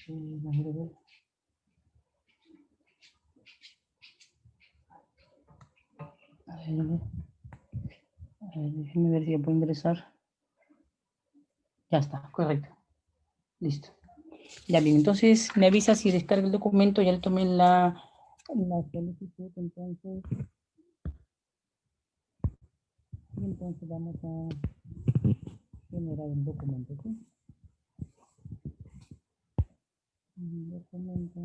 Vamos a ver. A ver, déjenme ver si ya puedo ingresar. Ya está, correcto. Listo. Ya bien, entonces me avisa si descarga el documento, ya le tomé la solicitud, entonces vamos a generar el documento, ¿sí? Documento,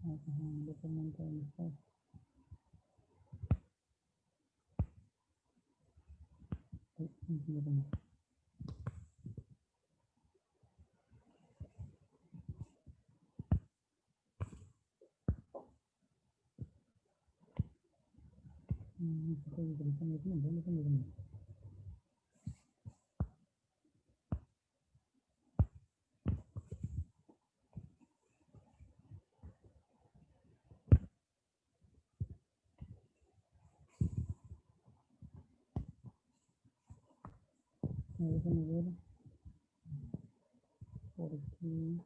documento, ¿dónde está? Déjame ver por aquí.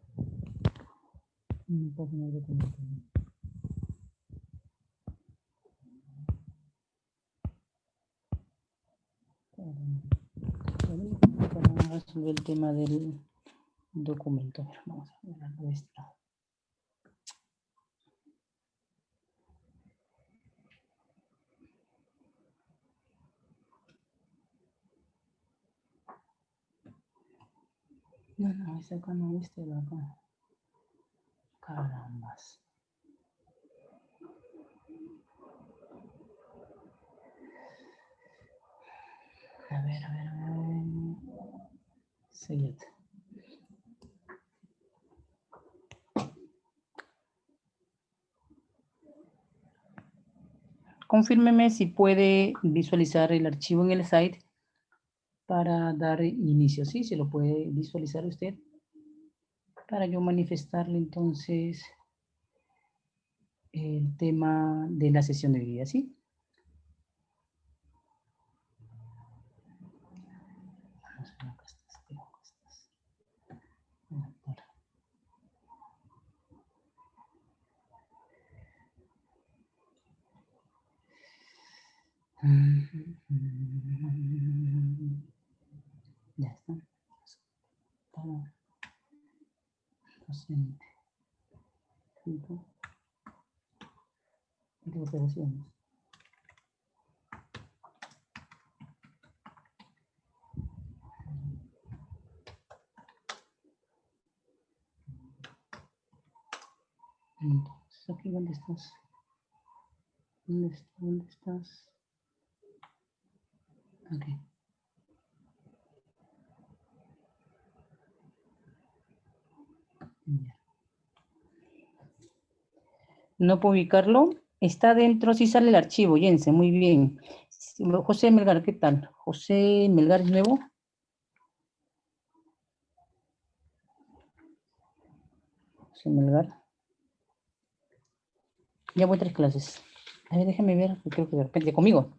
No puedo poner documento. Para resolver el tema del documento. Vamos a ver la nuestra. No, ese acá no, este de acá. Carambas. A ver. Sí, confírmeme si puede visualizar el archivo en el site para dar inicio, ¿sí? Se lo puede visualizar usted para yo manifestarle entonces el tema de la sesión de hoy día, ¿sí? Vamos a ver, acá estás. Ya está. Para docente. De operaciones. Entonces, aquí, ¿dónde estás? ¿Dónde estás? Aquí. Ya. No puedo ubicarlo. Está dentro, sí sale el archivo, Jensen, muy bien. José Melgar, ¿qué tal? José Melgar es nuevo. José Melgar. Ya voy 3 clases. A ver, déjame ver, creo que de repente conmigo.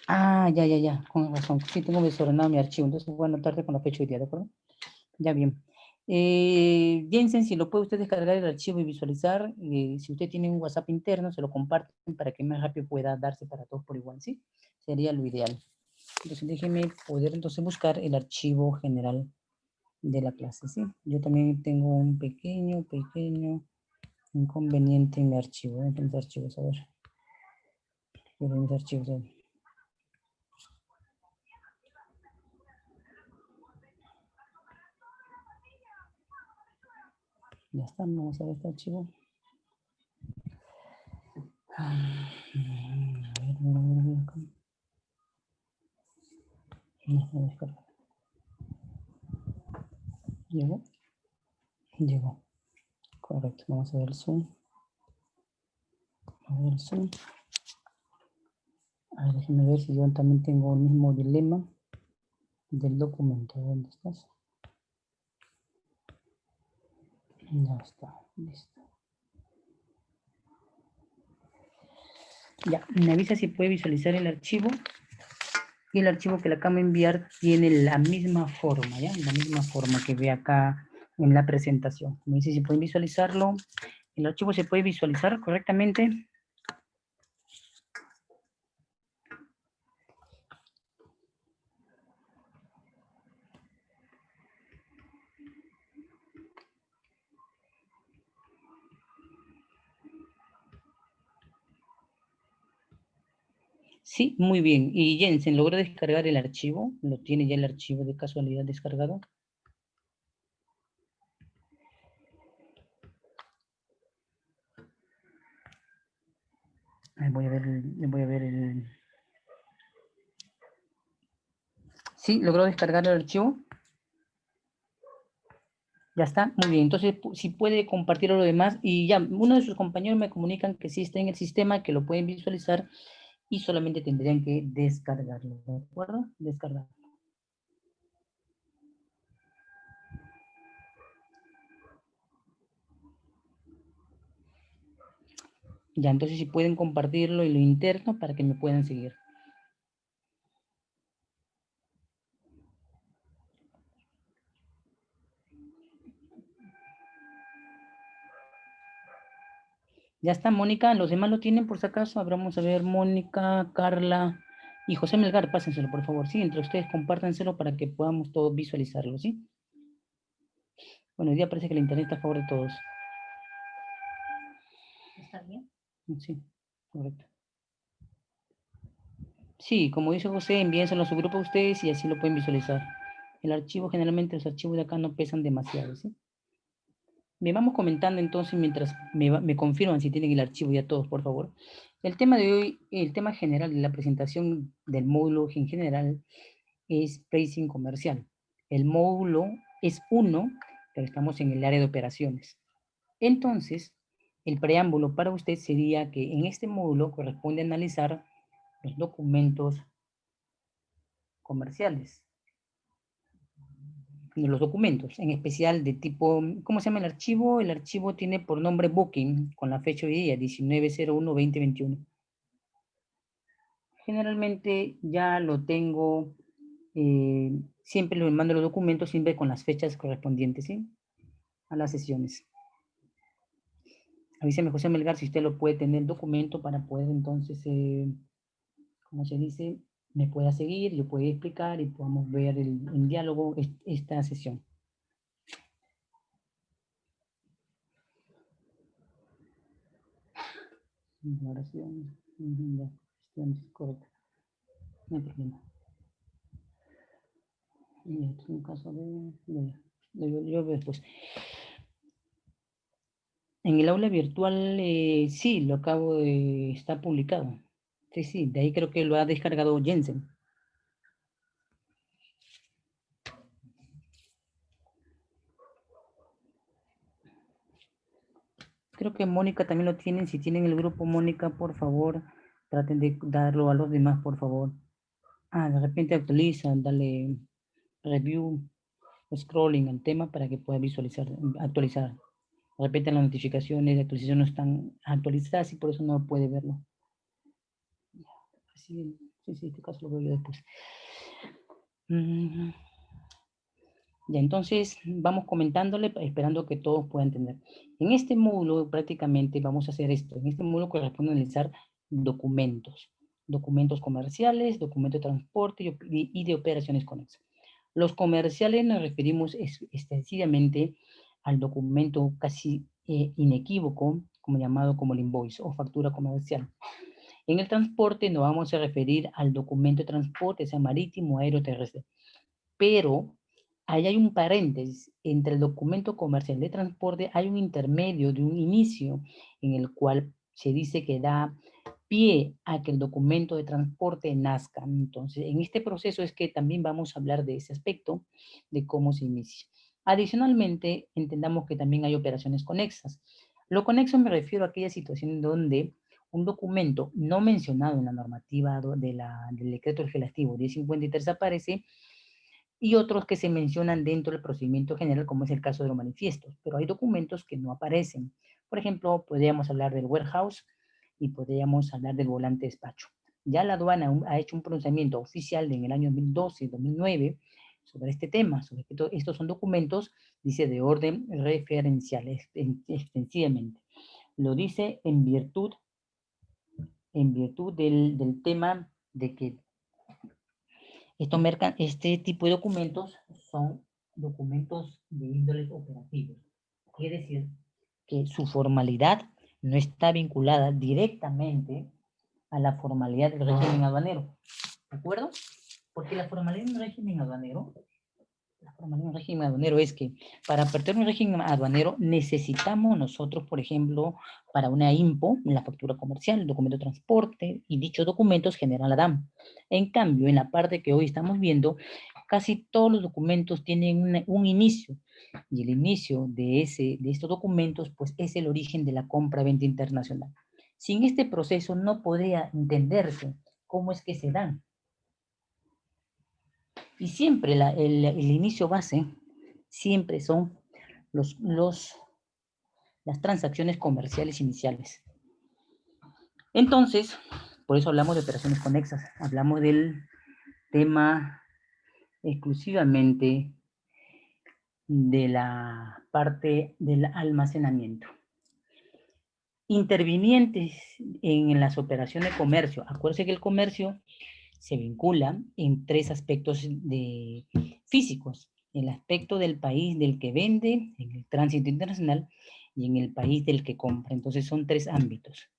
Ah, ya, con razón. Sí, tengo desordenado mi archivo, entonces voy a anotarte con la fecha hoy día, ¿de acuerdo? Ya bien. Jensen, si lo puede usted descargar el archivo y visualizar, si usted tiene un WhatsApp interno, se lo comparten para que más rápido pueda darse para todos por igual, ¿sí? Sería lo ideal. Entonces déjeme poder entonces buscar el archivo general de la clase, ¿sí? Yo también tengo un pequeño inconveniente en mi archivo. En mis archivos, a ver. En mis archivos, a ver. Ya está, vamos a ver este archivo. A ver. Llegó. Correcto, vamos a ver el Zoom. A ver el Zoom. A ver, déjenme ver si yo también tengo el mismo dilema del documento. ¿Dónde estás? Ya está, listo. Ya, me avisa si puede visualizar el archivo. Y el archivo que le acabo de enviar tiene la misma forma, ¿ya? La misma forma que ve acá en la presentación. Me dice si pueden visualizarlo. ¿El archivo se puede visualizar correctamente? Sí, muy bien. Y Jensen, ¿logró descargar el archivo? ¿Lo tiene ya el archivo de casualidad descargado? Voy a ver el... ¿Sí? ¿Logró descargar el archivo? Ya está, muy bien. Entonces, si puede compartir lo demás, y ya, uno de sus compañeros me comunican que sí está en el sistema, que lo pueden visualizar, y solamente tendrían que descargarlo, ¿de acuerdo? Descargar. Ya, entonces si pueden compartirlo y lo interno para que me puedan seguir. Ya está, Mónica, los demás lo tienen por si acaso. Vamos a ver, Mónica, Carla y José Melgar, pásenselo por favor, sí, entre ustedes compártanselo para que podamos todos visualizarlo, ¿sí? Bueno, hoy día parece que el internet está a favor de todos. ¿Está bien? Sí, correcto. Sí, como dice José, envíenselo a su grupo a ustedes y así lo pueden visualizar. El archivo, generalmente los archivos de acá no pesan demasiado, ¿sí? Me vamos comentando entonces mientras me confirman si tienen el archivo ya todos, por favor. El tema de hoy, el tema general de la presentación del módulo en general es pricing comercial. El módulo es uno, pero estamos en el área de operaciones. Entonces, el preámbulo para usted sería que en este módulo corresponde analizar los documentos comerciales. Los documentos, en especial de tipo, ¿cómo se llama el archivo? El archivo tiene por nombre Booking, con la fecha hoy día, 19/01/2021. Generalmente ya lo tengo, siempre le mando los documentos, siempre con las fechas correspondientes, ¿sí? A las sesiones. Avíseme, José Melgar, si usted lo puede tener el documento para poder entonces, como se dice, me pueda seguir, yo pueda explicar y podamos ver en diálogo esta sesión. Oración, ya, correcto, no hay problema. Y esto es un caso yo veo después. En el aula virtual, sí, lo acabo de, está publicado. Sí, sí, de ahí creo que lo ha descargado Jensen. Creo que Mónica también lo tienen. Si tienen el grupo Mónica, por favor, traten de darlo a los demás, por favor. Ah, de repente actualizan, dale review, scrolling al tema para que pueda visualizar, actualizar. De repente las notificaciones de actualización no están actualizadas y por eso no puede verlo. Sí, sí, este caso lo veo yo después. Ya, entonces vamos comentándole, esperando que todos puedan entender. En este módulo prácticamente vamos a hacer esto. En este módulo corresponde analizar documentos. Documentos comerciales, documentos de transporte y de operaciones conexas. Los comerciales nos referimos extensivamente al documento casi inequívoco, como llamado como el invoice o factura comercial. En el transporte nos vamos a referir al documento de transporte, sea marítimo, aéreo, terrestre. Pero ahí hay un paréntesis, entre el documento comercial de transporte hay un intermedio de un inicio en el cual se dice que da pie a que el documento de transporte nazca. Entonces, en este proceso es que también vamos a hablar de ese aspecto, de cómo se inicia. Adicionalmente, entendamos que también hay operaciones conexas. Lo conexo me refiero a aquella situación donde un documento no mencionado en la normativa del decreto legislativo 1053 aparece, y otros que se mencionan dentro del procedimiento general, como es el caso de los manifiestos, pero hay documentos que no aparecen. Por ejemplo, podríamos hablar del warehouse y podríamos hablar del volante de despacho. Ya la aduana ha hecho un pronunciamiento oficial en el año 2012-2009 sobre este tema, sobre que estos son documentos, dice, de orden referencial, extensivamente. Lo dice en virtud del tema de que este tipo de documentos son documentos de índole operativo. Quiere decir que su formalidad no está vinculada directamente a la formalidad del régimen aduanero. ¿De acuerdo? Porque la formalidad del régimen aduanero, es que para aperturar un régimen aduanero necesitamos nosotros, por ejemplo, para una IMPO, la factura comercial, el documento de transporte, y dichos documentos generan la DAM. En cambio, en la parte que hoy estamos viendo, casi todos los documentos tienen un inicio, y el inicio de estos documentos, pues es el origen de la compra-venta internacional. Sin este proceso no podría entenderse cómo es que se dan. Y siempre el inicio base, siempre son las transacciones comerciales iniciales. Entonces, por eso hablamos de operaciones conexas, hablamos del tema exclusivamente de la parte del almacenamiento. Intervinientes en las operaciones de comercio. Acuérdense que el comercio se vincula en tres aspectos físicos: el aspecto del país del que vende, en el tránsito internacional, y en el país del que compra. Entonces son tres ámbitos.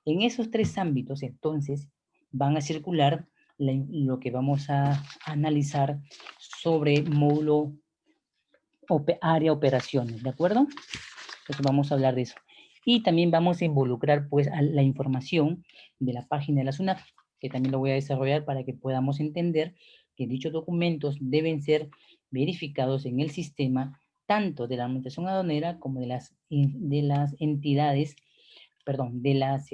En esos tres ámbitos, entonces, van a circular lo que vamos a analizar sobre módulo área operaciones, ¿de acuerdo? Entonces vamos a hablar de eso. Y también vamos a involucrar, pues, a la información de la página de la SUNAT, que también lo voy a desarrollar para que podamos entender que dichos documentos deben ser verificados en el sistema, tanto de la administración aduanera como de las entidades, perdón, de las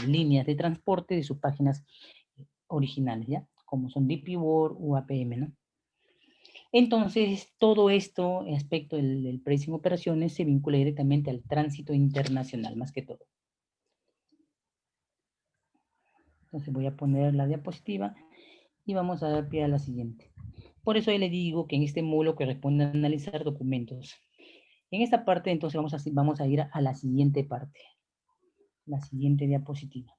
líneas de transporte de sus páginas originales, ¿ya? Como son DP World o APM, ¿no? Entonces, todo esto, aspecto del pricing operaciones, se vincula directamente al tránsito internacional, más que todo. Entonces voy a poner la diapositiva y vamos a dar pie a la siguiente. Por eso le digo que en este módulo corresponde a analizar documentos. En esta parte, entonces, vamos a ir a la siguiente parte, la siguiente diapositiva.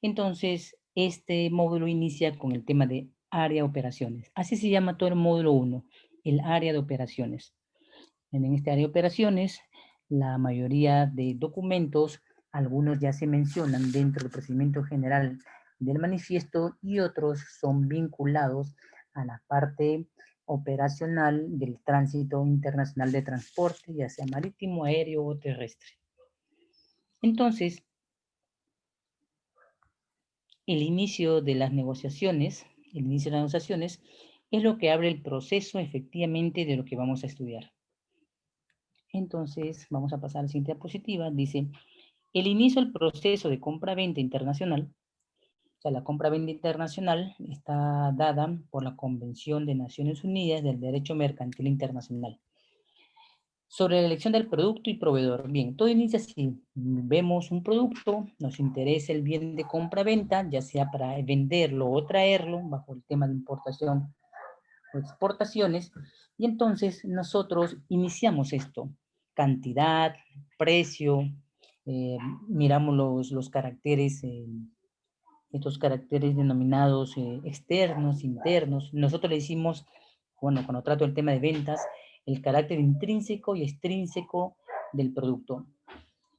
Entonces, este módulo inicia con el tema de área operaciones. Así se llama todo el módulo 1, el área de operaciones. En este área de operaciones, la mayoría de documentos, algunos ya se mencionan dentro del procedimiento general del manifiesto y otros son vinculados a la parte operacional del tránsito internacional de transporte, ya sea marítimo, aéreo o terrestre. Entonces, el inicio de las negociaciones, es lo que abre el proceso efectivamente de lo que vamos a estudiar. Entonces, vamos a pasar a la siguiente diapositiva. Dice, el inicio del proceso de compra-venta internacional. O sea, la compra-venta internacional está dada por la Convención de Naciones Unidas del Derecho Mercantil Internacional. Sobre la elección del producto y proveedor. Bien, todo inicia así. Vemos un producto, nos interesa el bien de compra-venta, ya sea para venderlo o traerlo, bajo el tema de importación o exportaciones, y entonces nosotros iniciamos esto. Cantidad, precio, miramos los caracteres, estos caracteres denominados externos, internos. Nosotros le decimos, bueno, cuando trato el tema de ventas, el carácter intrínseco y extrínseco del producto.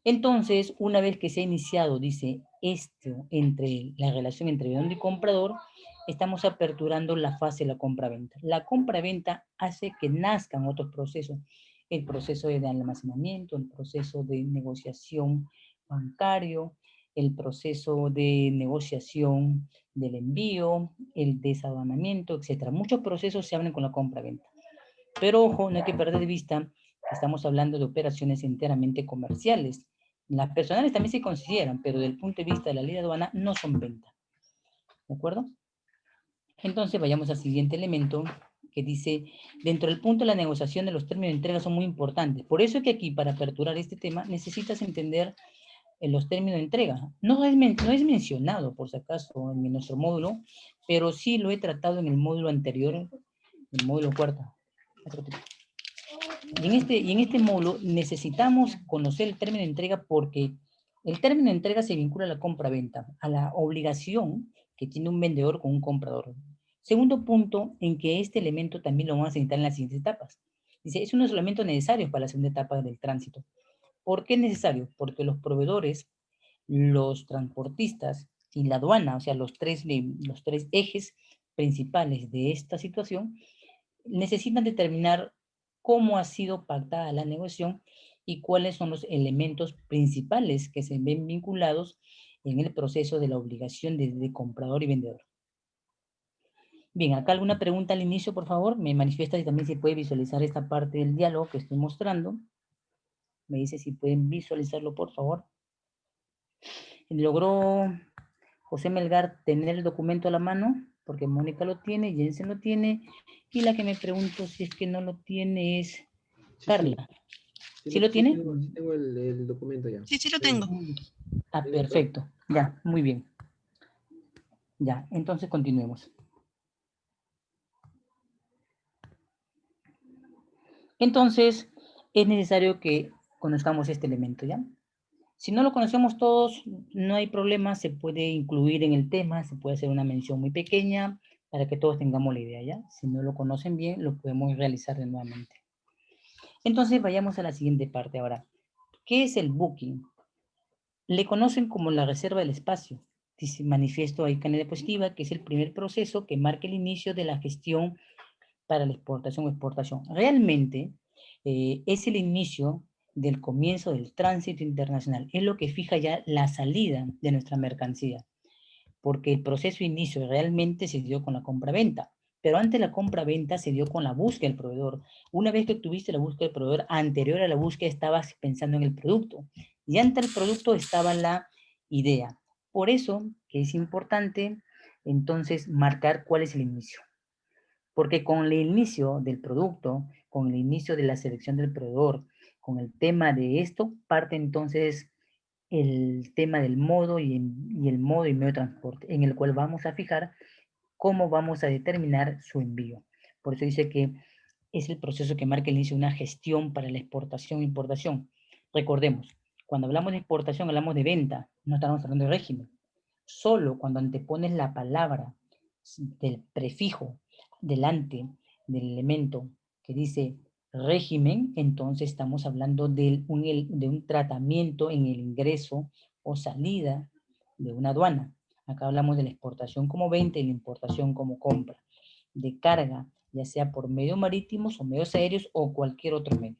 Entonces, una vez que se ha iniciado, dice, la relación entre vendedor y comprador, estamos aperturando la fase de la compra-venta. La compra-venta hace que nazcan otros procesos, el proceso de almacenamiento, el proceso de negociación bancario, el proceso de negociación del envío, el desaduanamiento, etc. Muchos procesos se abren con la compra-venta. Pero ojo, no hay que perder de vista que estamos hablando de operaciones enteramente comerciales. Las personales también se consideran, pero desde el punto de vista de la ley de aduana no son venta. ¿De acuerdo? Entonces vayamos al siguiente elemento que dice, dentro del punto de la negociación de los términos de entrega son muy importantes. Por eso es que aquí, para aperturar este tema, necesitas entender los términos de entrega. No es mencionado, por si acaso, en nuestro módulo, pero sí lo he tratado en el módulo anterior, el módulo cuarto. Y en este módulo necesitamos conocer el término de entrega porque el término de entrega se vincula a la compra-venta, a la obligación que tiene un vendedor con un comprador. Segundo punto, en que este elemento también lo vamos a necesitar en las siguientes etapas. Dice, es uno de los elementos necesarios para la segunda etapa del tránsito. ¿Por qué es necesario? Porque los proveedores, los transportistas y la aduana, o sea, los tres ejes principales de esta situación, necesitan determinar cómo ha sido pactada la negociación y cuáles son los elementos principales que se ven vinculados en el proceso de la obligación de comprador y vendedor. Bien, acá alguna pregunta al inicio, por favor. Me manifiesta si también se puede visualizar esta parte del diálogo que estoy mostrando. Me dice si pueden visualizarlo, por favor. ¿Logró José Melgar tener el documento a la mano? Porque Mónica lo tiene, Jensen lo tiene, y la que me pregunto si es que no lo tiene es Carla. ¿Sí lo tiene? Sí tengo el documento ya. Sí, sí lo tengo. Ah, perfecto. Ya, muy bien. Ya, entonces continuemos. Entonces, es necesario que conozcamos este elemento, ¿ya? Si no lo conocemos todos, no hay problema, se puede incluir en el tema, se puede hacer una mención muy pequeña para que todos tengamos la idea, ¿ya? Si no lo conocen bien, lo podemos realizar de nuevamente. Entonces, vayamos a la siguiente parte ahora. ¿Qué es el booking? Le conocen como la reserva del espacio. Dice manifiesto ahí en la diapositiva, que es el primer proceso que marca el inicio de la gestión para la exportación o exportación. Realmente es el inicio del comienzo del tránsito internacional. Es lo que fija ya la salida de nuestra mercancía. Porque el proceso de inicio realmente se dio con la compra-venta. Pero antes de la compra-venta se dio con la búsqueda del proveedor. Una vez que tuviste la búsqueda del proveedor, anterior a la búsqueda estabas pensando en el producto. Y ante el producto estaba la idea. Por eso que es importante entonces marcar cuál es el inicio. Porque con el inicio del producto, con el inicio de la selección del proveedor, con el tema de esto, parte entonces el tema del modo y el modo y medio de transporte, en el cual vamos a fijar cómo vamos a determinar su envío. Por eso dice que es el proceso que marca el inicio de una gestión para la exportación e importación. Recordemos, cuando hablamos de exportación hablamos de venta, no estamos hablando de régimen. Solo cuando antepones la palabra del prefijo delante del elemento que dice régimen, entonces estamos hablando de un tratamiento en el ingreso o salida de una aduana. Acá hablamos de la exportación como venta y la importación como compra, de carga, ya sea por medios marítimos o medios aéreos o cualquier otro medio.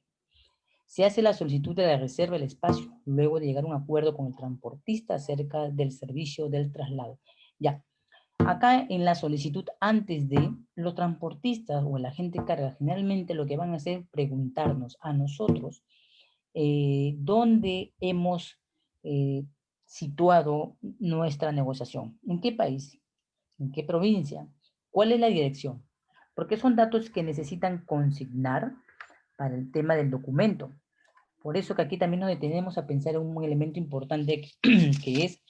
Se hace la solicitud de la reserva del espacio, luego de llegar a un acuerdo con el transportista acerca del servicio del traslado. Ya, acá en la solicitud, antes de los transportistas o el agente de carga, generalmente lo que van a hacer es preguntarnos a nosotros dónde hemos situado nuestra negociación. ¿En qué país? ¿En qué provincia? ¿Cuál es la dirección? Porque son datos que necesitan consignar para el tema del documento. Por eso que aquí también nos detenemos a pensar en un elemento importante que es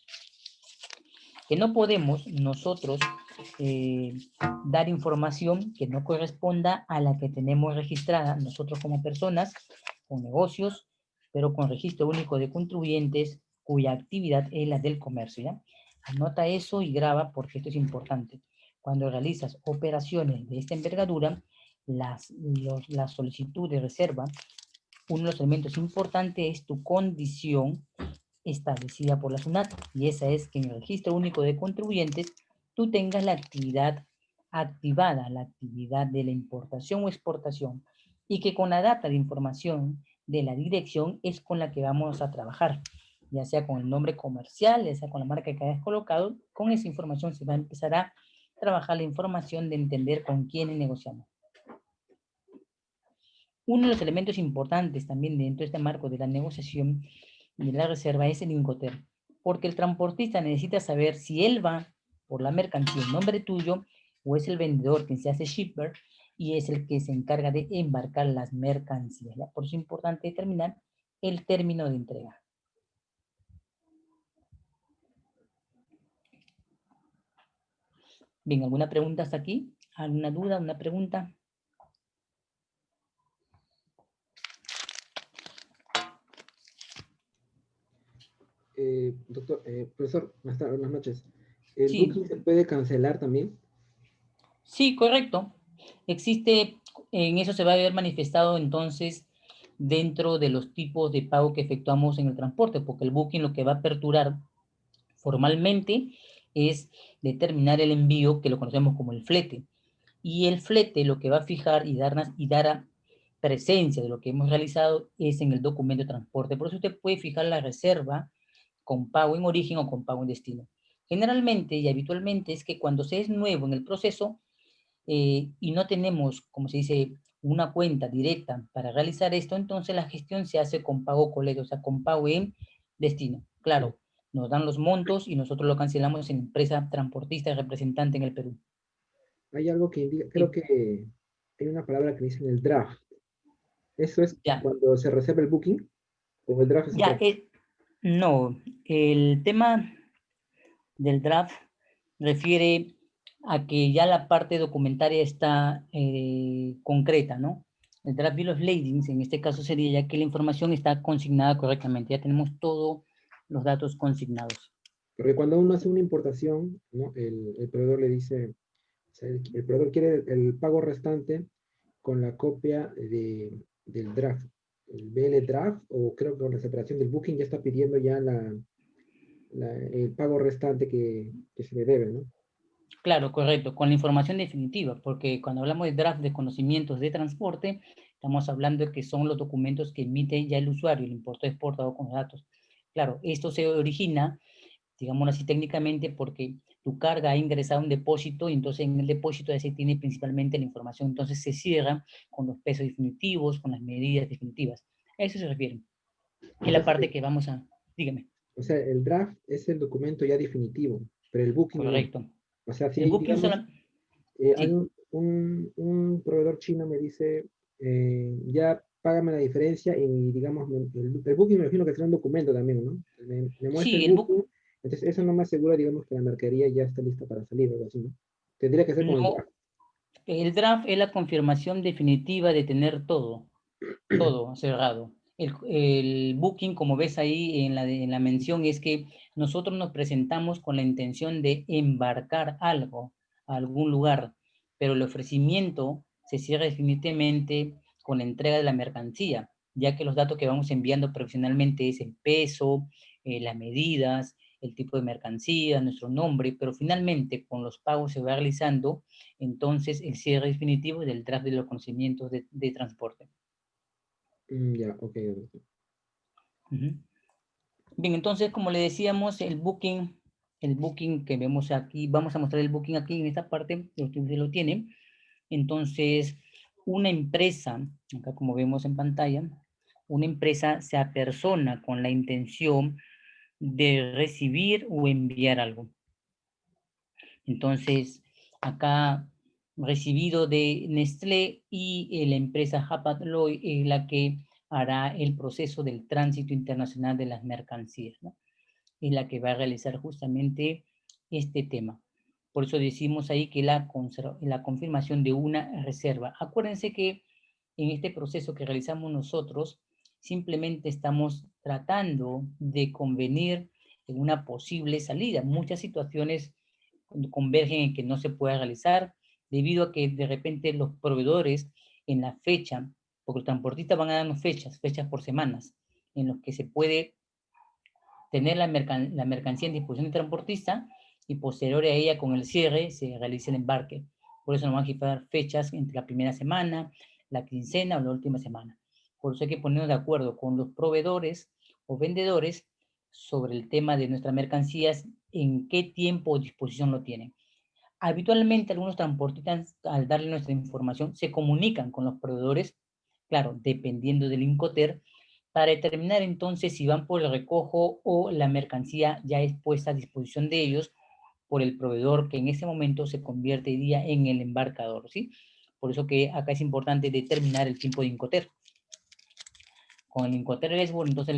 que no podemos nosotros dar información que no corresponda a la que tenemos registrada nosotros como personas o negocios, pero con registro único de contribuyentes cuya actividad es la del comercio, ¿ya? Anota eso y graba porque esto es importante. Cuando realizas operaciones de esta envergadura, la solicitud de reserva, uno de los elementos importantes es tu condición establecida por la SUNAT, y esa es que en el registro único de contribuyentes tú tengas la actividad activada, la actividad de la importación o exportación, y que con la data de información de la dirección es con la que vamos a trabajar, ya sea con el nombre comercial, ya sea con la marca que hayas colocado. Con esa información se va a empezar a trabajar la información de entender con quiénes negociamos. Uno de los elementos importantes también dentro de este marco de la negociación de la reserva es el Incoterm, porque el transportista necesita saber si él va por la mercancía en nombre tuyo o es el vendedor quien se hace shipper y es el que se encarga de embarcar las mercancías, ¿ya? Por eso es importante determinar el término de entrega. Bien, ¿alguna pregunta hasta aquí? ¿Alguna duda, una pregunta? Doctor, profesor, buenas noches. ¿El Sí, booking se puede cancelar también? sí, correcto. Existe, en eso se va a ver manifestado entonces dentro de los tipos de pago que efectuamos en el transporte, porque el booking lo que va a aperturar formalmente es determinar el envío, que lo conocemos como el flete. Y el flete lo que va a fijar y dar a presencia de lo que hemos realizado es en el documento de transporte. Por eso usted puede fijar la reserva con pago en origen o con pago en destino. Generalmente y habitualmente es que cuando se es nuevo en el proceso y no tenemos, como se dice, una cuenta directa para realizar esto, entonces la gestión se hace con pago colegio, o sea, con pago en destino. Claro, nos dan los montos y nosotros lo cancelamos en empresa transportista y representante en el Perú. Hay algo que indica, creo Sí, que hay una palabra que dice en el draft. ¿Eso es ya, cuando se reserva el booking? ¿O el draft es ya, otra cosa? no, el tema del draft refiere a que ya la parte documentaria está concreta, ¿no? El draft bill of lading, en este caso sería ya que la información está consignada correctamente, ya tenemos todos los datos consignados. Porque cuando uno hace una importación, ¿no? El proveedor le dice, o sea, el proveedor quiere el pago restante con la copia del draft. El BL draft, o creo que con la separación del booking ya está pidiendo ya el pago restante que se le debe, ¿no? Claro, correcto, con la información definitiva, porque cuando hablamos de draft de conocimientos de transporte, estamos hablando de que son los documentos que emite ya el usuario, el importador exportador con los datos. Claro, esto se origina, digámoslo así técnicamente, porque tu carga ha ingresado a un depósito y entonces en el depósito ya se tiene principalmente la información. Entonces se cierra con los pesos definitivos, con las medidas definitivas. A eso se refiere. Es la parte Entonces, que vamos a, dígame, o sea, el draft es el documento ya definitivo, pero el booking no. correcto. O sea, El si booking digamos, solo, hay sí, un proveedor chino me dice, ya págame la diferencia y digamos, el booking me imagino que será un documento también, ¿no? Me muestra el sí, el book, booking, entonces eso no me asegura, digamos, que la mercadería ya está lista para salir o algo así, ¿no? Tendría que ser con el no, draft. el draft es la confirmación definitiva de tener todo, todo cerrado. El booking, como ves ahí en la mención, es que nosotros nos presentamos con la intención de embarcar algo a algún lugar, pero el ofrecimiento se cierra definitivamente con la entrega de la mercancía, ya que los datos que vamos enviando profesionalmente es el peso, las medidas, el tipo de mercancía, nuestro nombre, pero finalmente con los pagos se va realizando entonces el cierre definitivo del draft de los conocimientos de transporte. Ya, ok, ok. Ujú. Bien, entonces, como le decíamos, el booking que vemos aquí, vamos a mostrar el booking aquí en esta parte, usted lo tiene. Entonces, una empresa, acá como vemos en pantalla, una empresa se apersona con la intención de recibir o enviar algo. Entonces, acá recibido de Nestlé y la empresa Hapag-Lloyd es la que hará el proceso del tránsito internacional de las mercancías, ¿no? Es la que va a realizar justamente este tema. Por eso decimos ahí que la confirmación de una reserva. Acuérdense que en este proceso que realizamos nosotros, simplemente estamos tratando de convenir en una posible salida. Muchas situaciones convergen en que no se pueda realizar debido a que de repente los proveedores en la fecha, porque los transportistas van a darnos fechas por semanas, en los que se puede tener la mercancía en disposición del transportista y posterior a ella, con el cierre, se realiza el embarque. Por eso nos van a fijar fechas entre la primera semana, la quincena o la última semana. Por eso hay que ponernos de acuerdo con los proveedores o vendedores sobre el tema de nuestras mercancías, en qué tiempo o disposición lo tienen. Habitualmente algunos transportistas, al darle nuestra información, se comunican con los proveedores, claro, dependiendo del Incoterm, para determinar entonces si van por el recojo o la mercancía ya es puesta a disposición de ellos por el proveedor que en ese momento se convertiría en el embarcador, ¿sí? Por eso que acá es importante determinar el tiempo de Incoterm. Con el Incoterm Export, entonces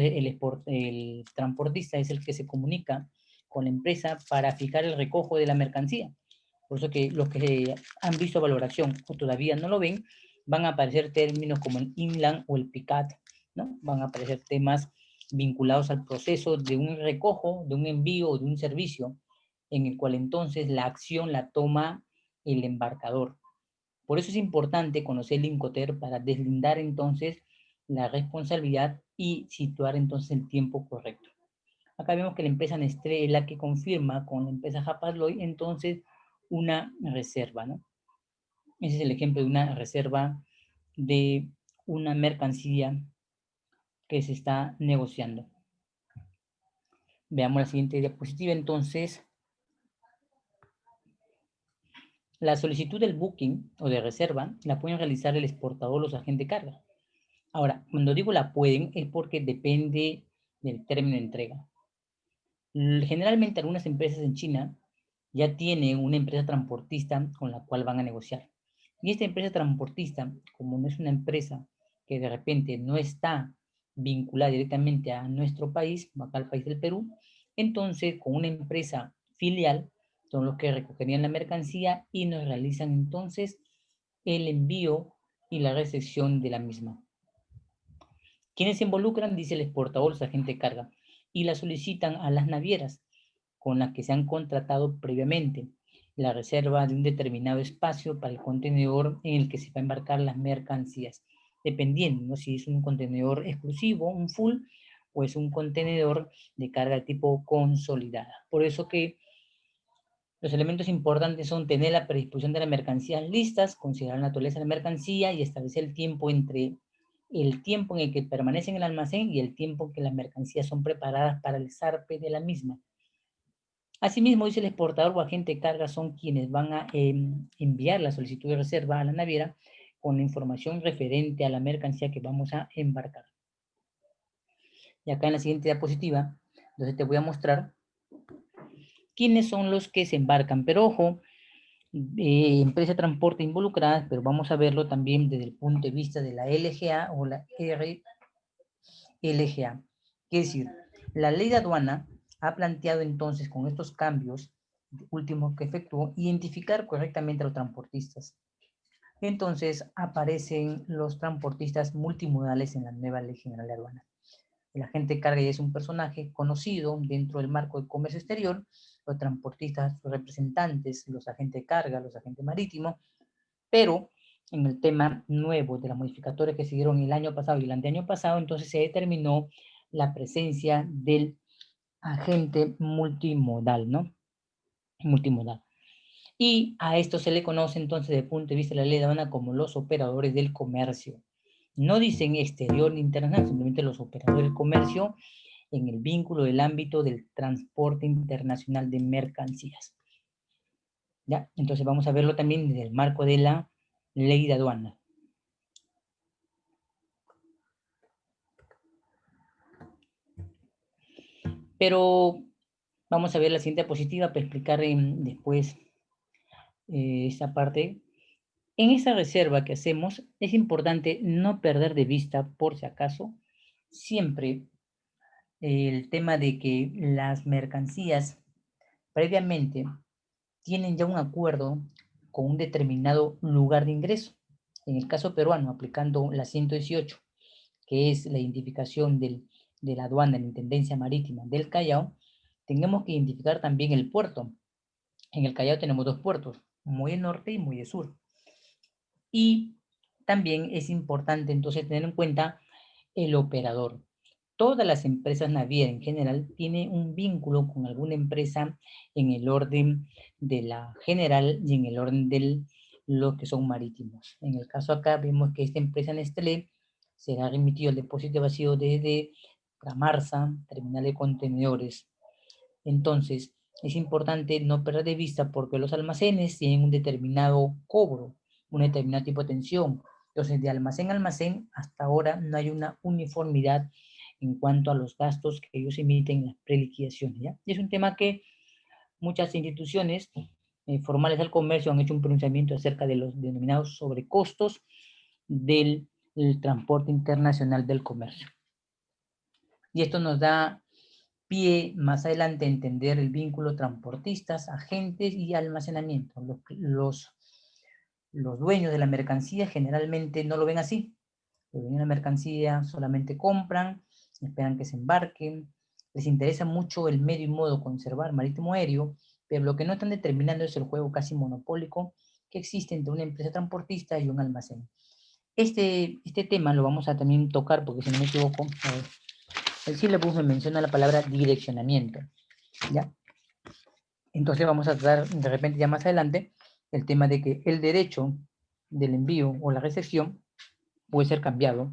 el transportista es el que se comunica con la empresa para fijar el recojo de la mercancía. Por eso que los que han visto valoración o todavía no lo ven, van a aparecer términos como el inland o el PICAT, ¿no? Van a aparecer temas vinculados al proceso de un recojo, de un envío o de un servicio, en el cual entonces la acción la toma el embarcador. Por eso es importante conocer el Incoterm para deslindar entonces la responsabilidad y situar entonces el tiempo correcto. Acá vemos que la empresa Nestlé es la que confirma con la empresa Hapag-Lloyd entonces una reserva, ¿no? Ese es el ejemplo de una reserva de una mercancía que se está negociando. Veamos la siguiente diapositiva. Entonces, la solicitud del booking o de reserva la pueden realizar el exportador o los agentes de carga. Ahora, cuando digo la pueden es porque depende del término de entrega. Generalmente algunas empresas en China ya tienen una empresa transportista con la cual van a negociar. Y esta empresa transportista, como no es una empresa que de repente no está vinculada directamente a nuestro país, acá al país del Perú, entonces con una empresa filial son los que recogerían la mercancía y nos realizan entonces el envío y la recepción de la misma. ¿Quiénes se involucran? Dice el exportador, los agentes de carga, y la solicitan a las navieras con las que se han contratado previamente la reserva de un determinado espacio para el contenedor en el que se va a embarcar las mercancías, dependiendo, ¿no?, si es un contenedor exclusivo, un full, o es un contenedor de carga tipo consolidada. Por eso que los elementos importantes son tener la predisposición de las mercancías listas, considerar la naturaleza de la mercancía y establecer el tiempo entre el tiempo en el que permanece en el almacén y el tiempo en que las mercancías son preparadas para el zarpe de la misma. Asimismo, dice el exportador o agente de carga son quienes van a enviar la solicitud de reserva a la naviera con la información referente a la mercancía que vamos a embarcar. Y acá en la siguiente diapositiva, entonces te voy a mostrar quiénes son los que se embarcan. Pero ojo, empresa de transporte involucradas, pero vamos a verlo también desde el punto de vista de la LGA o la RLGA. Es decir, la ley de aduana ha planteado entonces con estos cambios últimos que efectuó identificar correctamente a los transportistas. Entonces aparecen los transportistas multimodales en la nueva Ley General de Aduana. El agente de carga es un personaje conocido dentro del marco del comercio exterior, los transportistas, sus representantes, los agentes de carga, los agentes marítimos, pero en el tema nuevo de las modificatorias que se dieron el año pasado y el anteaño pasado, entonces se determinó la presencia del agente multimodal, ¿no? Multimodal. Y a esto se le conoce entonces desde el punto de vista de la ley de aduana como los operadores del comercio. No dicen exterior ni internacional, simplemente los operadores del comercio en el vínculo del ámbito del transporte internacional de mercancías. ¿Ya? Entonces vamos a verlo también desde el marco de la ley de aduana. Pero vamos a ver la siguiente diapositiva para explicar después esta parte. En esa reserva que hacemos es importante no perder de vista, por si acaso, siempre el tema de que las mercancías previamente tienen ya un acuerdo con un determinado lugar de ingreso. En el caso peruano, aplicando la 118, que es la identificación de la aduana de la Intendencia Marítima del Callao, tenemos que identificar también el puerto. En el Callao tenemos dos puertos, Muelle Norte y Muelle Sur. Y también es importante entonces tener en cuenta el operador. Todas las empresas navieras en general tienen un vínculo con alguna empresa en el orden de la general y en el orden de los que son marítimos. En el caso acá vemos que esta empresa Nestlé será remitido al depósito vacío desde Camarsa, terminal de contenedores. Entonces, es importante no perder de vista porque los almacenes tienen un determinado cobro, un determinado tipo de atención. Entonces, de almacén a almacén, hasta ahora no hay una uniformidad en cuanto a los gastos que ellos emiten en las preliquidaciones, ¿ya? Y es un tema que muchas instituciones formales del comercio han hecho un pronunciamiento acerca de los denominados sobrecostos del transporte internacional del comercio. Y esto nos da pie más adelante a entender el vínculo transportistas, agentes y almacenamiento. Los dueños de la mercancía generalmente no lo ven así. Los dueños de la mercancía solamente compran esperan que se embarquen, les interesa mucho el medio y modo conservar marítimo aéreo, pero lo que no están determinando es el juego casi monopólico que existe entre una empresa transportista y un almacén. Este tema lo vamos a también tocar, porque si no me equivoco, el sílabus me menciona la palabra direccionamiento, ¿ya? Entonces vamos a tratar de repente ya más adelante el tema de que el derecho del envío o la recepción puede ser cambiado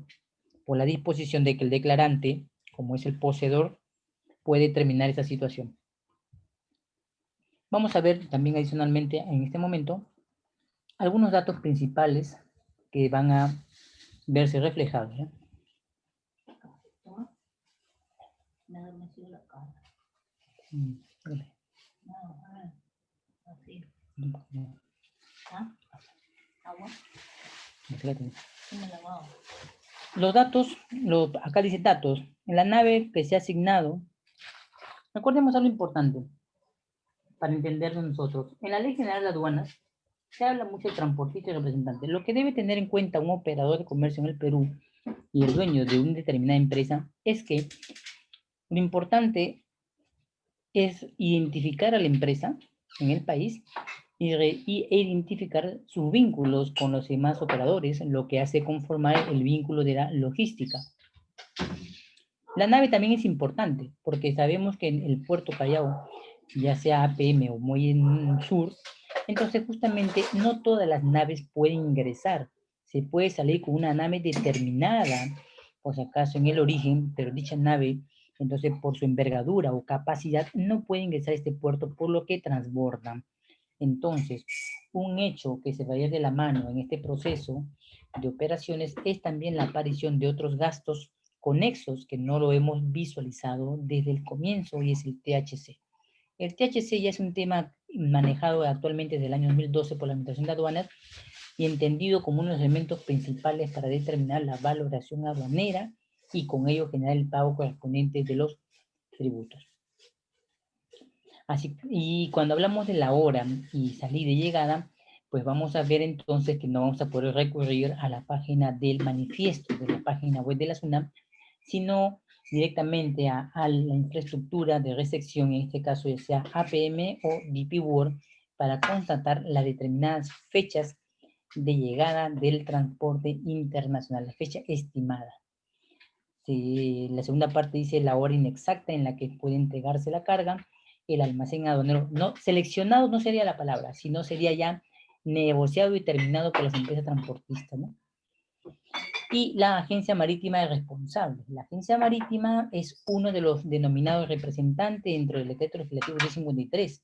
por la disposición de que el declarante, como es el poseedor, puede determinar esa situación. Vamos a ver también adicionalmente en este momento algunos datos principales que van a verse reflejados, ¿ya? Me ha adormecido la cara. Así. ¿Ah? ¿Agua? Los datos, acá dice datos. En la nave que se ha asignado, recordemos algo importante para entenderlo nosotros. En la Ley General de Aduanas se habla mucho de transportista y representante. Lo que debe tener en cuenta un operador de comercio en el Perú y el dueño de una determinada empresa es que lo importante es identificar a la empresa en el país e identificar sus vínculos con los demás operadores, lo que hace conformar el vínculo de la logística. La nave también es importante porque sabemos que en el puerto Callao, ya sea APM o Muelle Sur, entonces justamente no todas las naves pueden ingresar. Se puede salir con una nave determinada, por si acaso en el origen, pero dicha nave, entonces por su envergadura o capacidad, no puede ingresar a este puerto, por lo que transborda. Entonces, un hecho que se va a ir de la mano en este proceso de operaciones es también la aparición de otros gastos conexos que no lo hemos visualizado desde el comienzo, y es el THC. El THC ya es un tema manejado actualmente desde el año 2012 por la Administración de Aduanas y entendido como uno de los elementos principales para determinar la valoración aduanera y con ello generar el pago correspondiente de los tributos. Así, y cuando hablamos de la hora y salida y llegada, pues vamos a ver entonces que no vamos a poder recurrir a la página del manifiesto de la página web de la SUNAT, sino directamente a la infraestructura de recepción, en este caso ya sea APM o DP World, para constatar las determinadas fechas de llegada del transporte internacional, la fecha estimada. La segunda parte dice la hora inexacta en la que puede entregarse la carga. El almacén aduanero no seleccionado no sería la palabra, sino sería ya negociado y terminado por las empresas transportistas, ¿no? Y la agencia marítima es responsable. La agencia marítima es uno de los denominados representantes dentro del decreto legislativo 1053,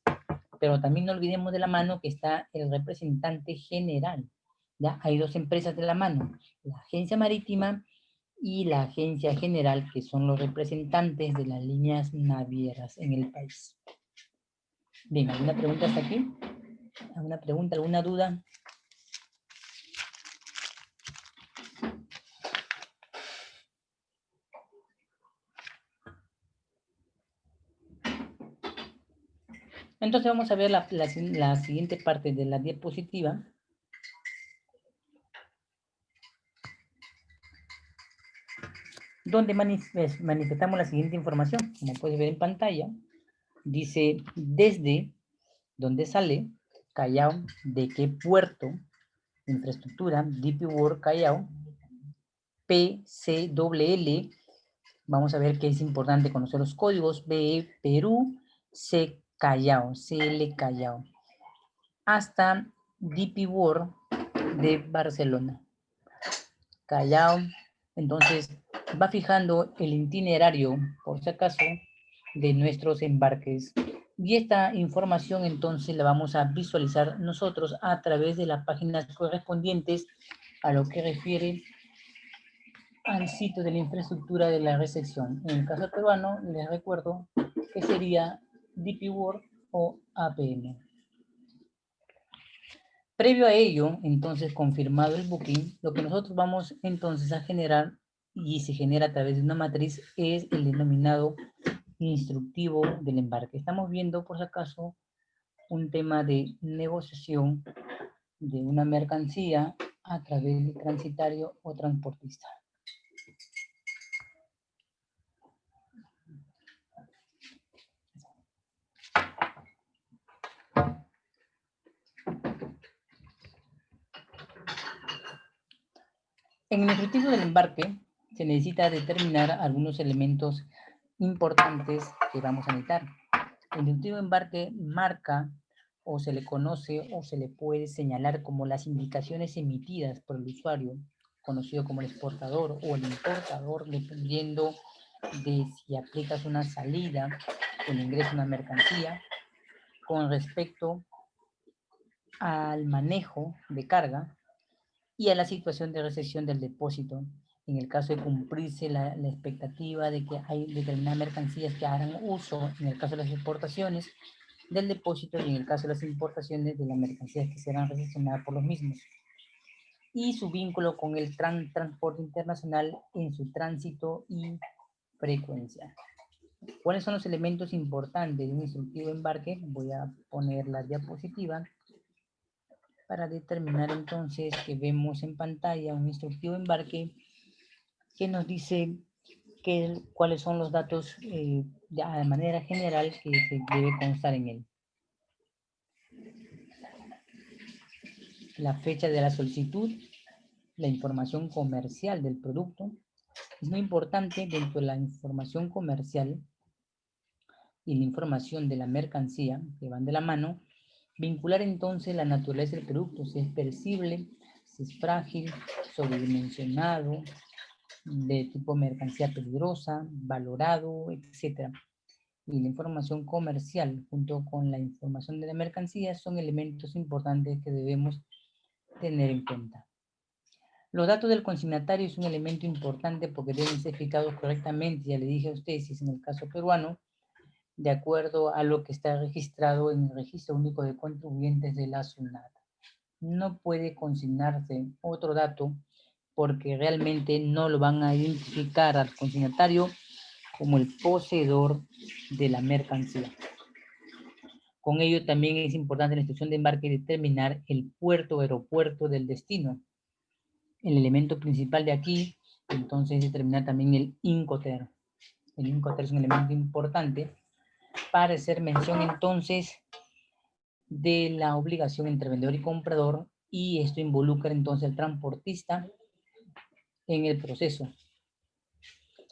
pero también no olvidemos de la mano que está el representante general. ¿Ya? Hay dos empresas de la mano, la agencia marítima y la agencia general, que son los representantes de las líneas navieras en el país. Bien, ¿alguna pregunta hasta aquí? ¿Alguna pregunta, alguna duda? Entonces vamos a ver la siguiente parte de la diapositiva. Donde manifestamos la siguiente información. Como puedes ver en pantalla, dice desde dónde sale Callao, de qué puerto, infraestructura, DP World Callao, PCLL. Vamos a ver que es importante conocer los códigos: BE Perú, C Callao, CL Callao, hasta DP World de Barcelona. Callao, entonces va fijando el itinerario, por si acaso, de nuestros embarques. Y esta información entonces la vamos a visualizar nosotros a través de las páginas correspondientes a lo que refiere al sitio de la infraestructura de la recepción. En el caso peruano, les recuerdo que sería DP World o APM. Previo a ello, entonces, confirmado el booking, lo que nosotros vamos entonces a generar, y se genera a través de una matriz, es el denominado instructivo del embarque. Estamos viendo, por si acaso, un tema de negociación de una mercancía a través del transitario o transportista. En el instructivo del embarque se necesita determinar algunos elementos importantes que vamos a necesitar. El instructivo de embarque marca o se le conoce o se le puede señalar como las indicaciones emitidas por el usuario, conocido como el exportador o el importador, dependiendo de si aplicas una salida o el ingreso de una mercancía con respecto al manejo de carga y a la situación de recepción del depósito. En el caso de cumplirse la expectativa de que hay determinadas mercancías que harán uso, en el caso de las exportaciones, del depósito y en el caso de las importaciones de las mercancías que serán recepcionadas por los mismos. Y su vínculo con el transporte internacional en su tránsito y frecuencia. ¿Cuáles son los elementos importantes de un instructivo de embarque? Voy a poner la diapositiva para determinar entonces que vemos en pantalla un instructivo de embarque que nos dice cuáles son los datos ya de manera general que se debe constar en él. La fecha de la solicitud, la información comercial del producto. Es muy importante dentro de la información comercial y la información de la mercancía que van de la mano, vincular entonces la naturaleza del producto, si es perecible, si es frágil, sobredimensionado, de tipo mercancía peligrosa, valorado, etc. Y la información comercial junto con la información de la mercancía son elementos importantes que debemos tener en cuenta. Los datos del consignatario es un elemento importante porque deben ser fijados correctamente, ya le dije a ustedes, si es en el caso peruano, de acuerdo a lo que está registrado en el Registro Único de Contribuyentes de la SUNAT. No puede consignarse otro dato porque realmente no lo van a identificar al consignatario como el poseedor de la mercancía. Con ello también es importante en la instrucción de embarque determinar el puerto o aeropuerto del destino. El elemento principal de aquí, entonces, es determinar también el INCOTER. El INCOTER es un elemento importante para hacer mención entonces de la obligación entre vendedor y comprador, y esto involucra entonces al transportista en el proceso.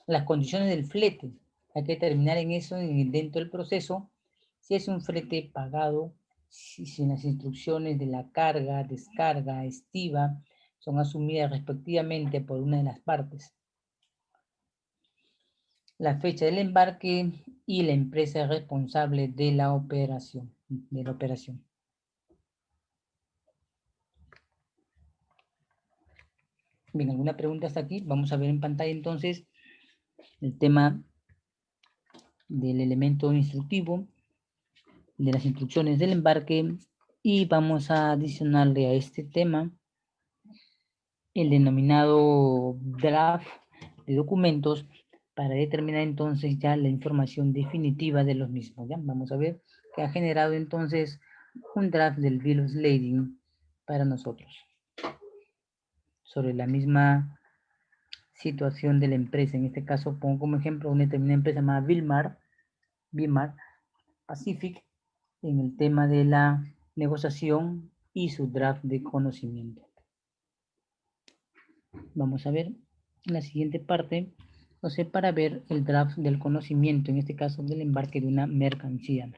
Las condiciones del flete, hay que determinar en eso dentro del proceso, si es un flete pagado, si las instrucciones de la carga, descarga, estiva, son asumidas respectivamente por una de las partes. La fecha del embarque y la empresa responsable de la operación. Bien, ¿alguna pregunta hasta aquí? Vamos a ver en pantalla entonces el tema del elemento instructivo, de las instrucciones del embarque, y vamos a adicionarle a este tema el denominado draft de documentos para determinar entonces ya la información definitiva de los mismos. ¿Ya? Vamos a ver que ha generado entonces un draft del bill of lading para nosotros sobre la misma situación de la empresa. En este caso pongo como ejemplo una determinada empresa llamada Wilmar Pacific, en el tema de la negociación y su draft de conocimiento. Vamos a ver en la siguiente parte, o sea, para ver el draft del conocimiento, en este caso del embarque de una mercancía.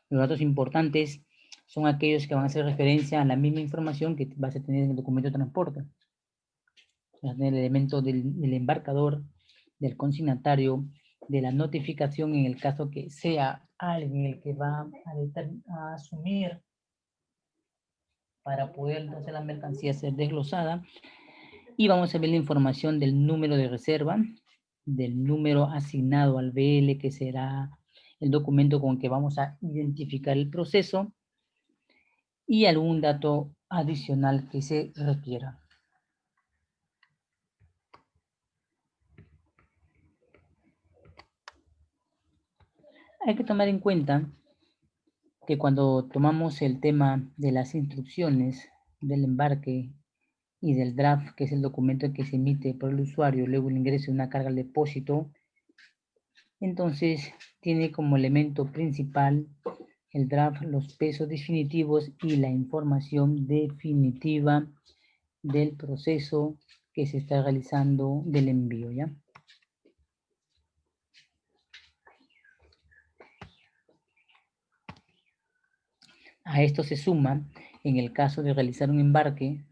Los datos importantes son aquellos que van a hacer referencia a la misma información que vas a tener en el documento de transporte. Vas a tener el elemento del embarcador, del consignatario, de la notificación en el caso que sea alguien el que va a asumir para poder entonces la mercancía ser desglosada. Y vamos a ver la información del número de reserva, del número asignado al BL, que será el documento con que vamos a identificar el proceso, y algún dato adicional que se requiera. Hay que tomar en cuenta que cuando tomamos el tema de las instrucciones del embarque y del draft, que es el documento que se emite por el usuario luego el ingreso de una carga al depósito, entonces tiene como elemento principal el draft, los pesos definitivos y la información definitiva del proceso que se está realizando del envío, ¿ya? A esto se suma, en el caso de realizar un embarque,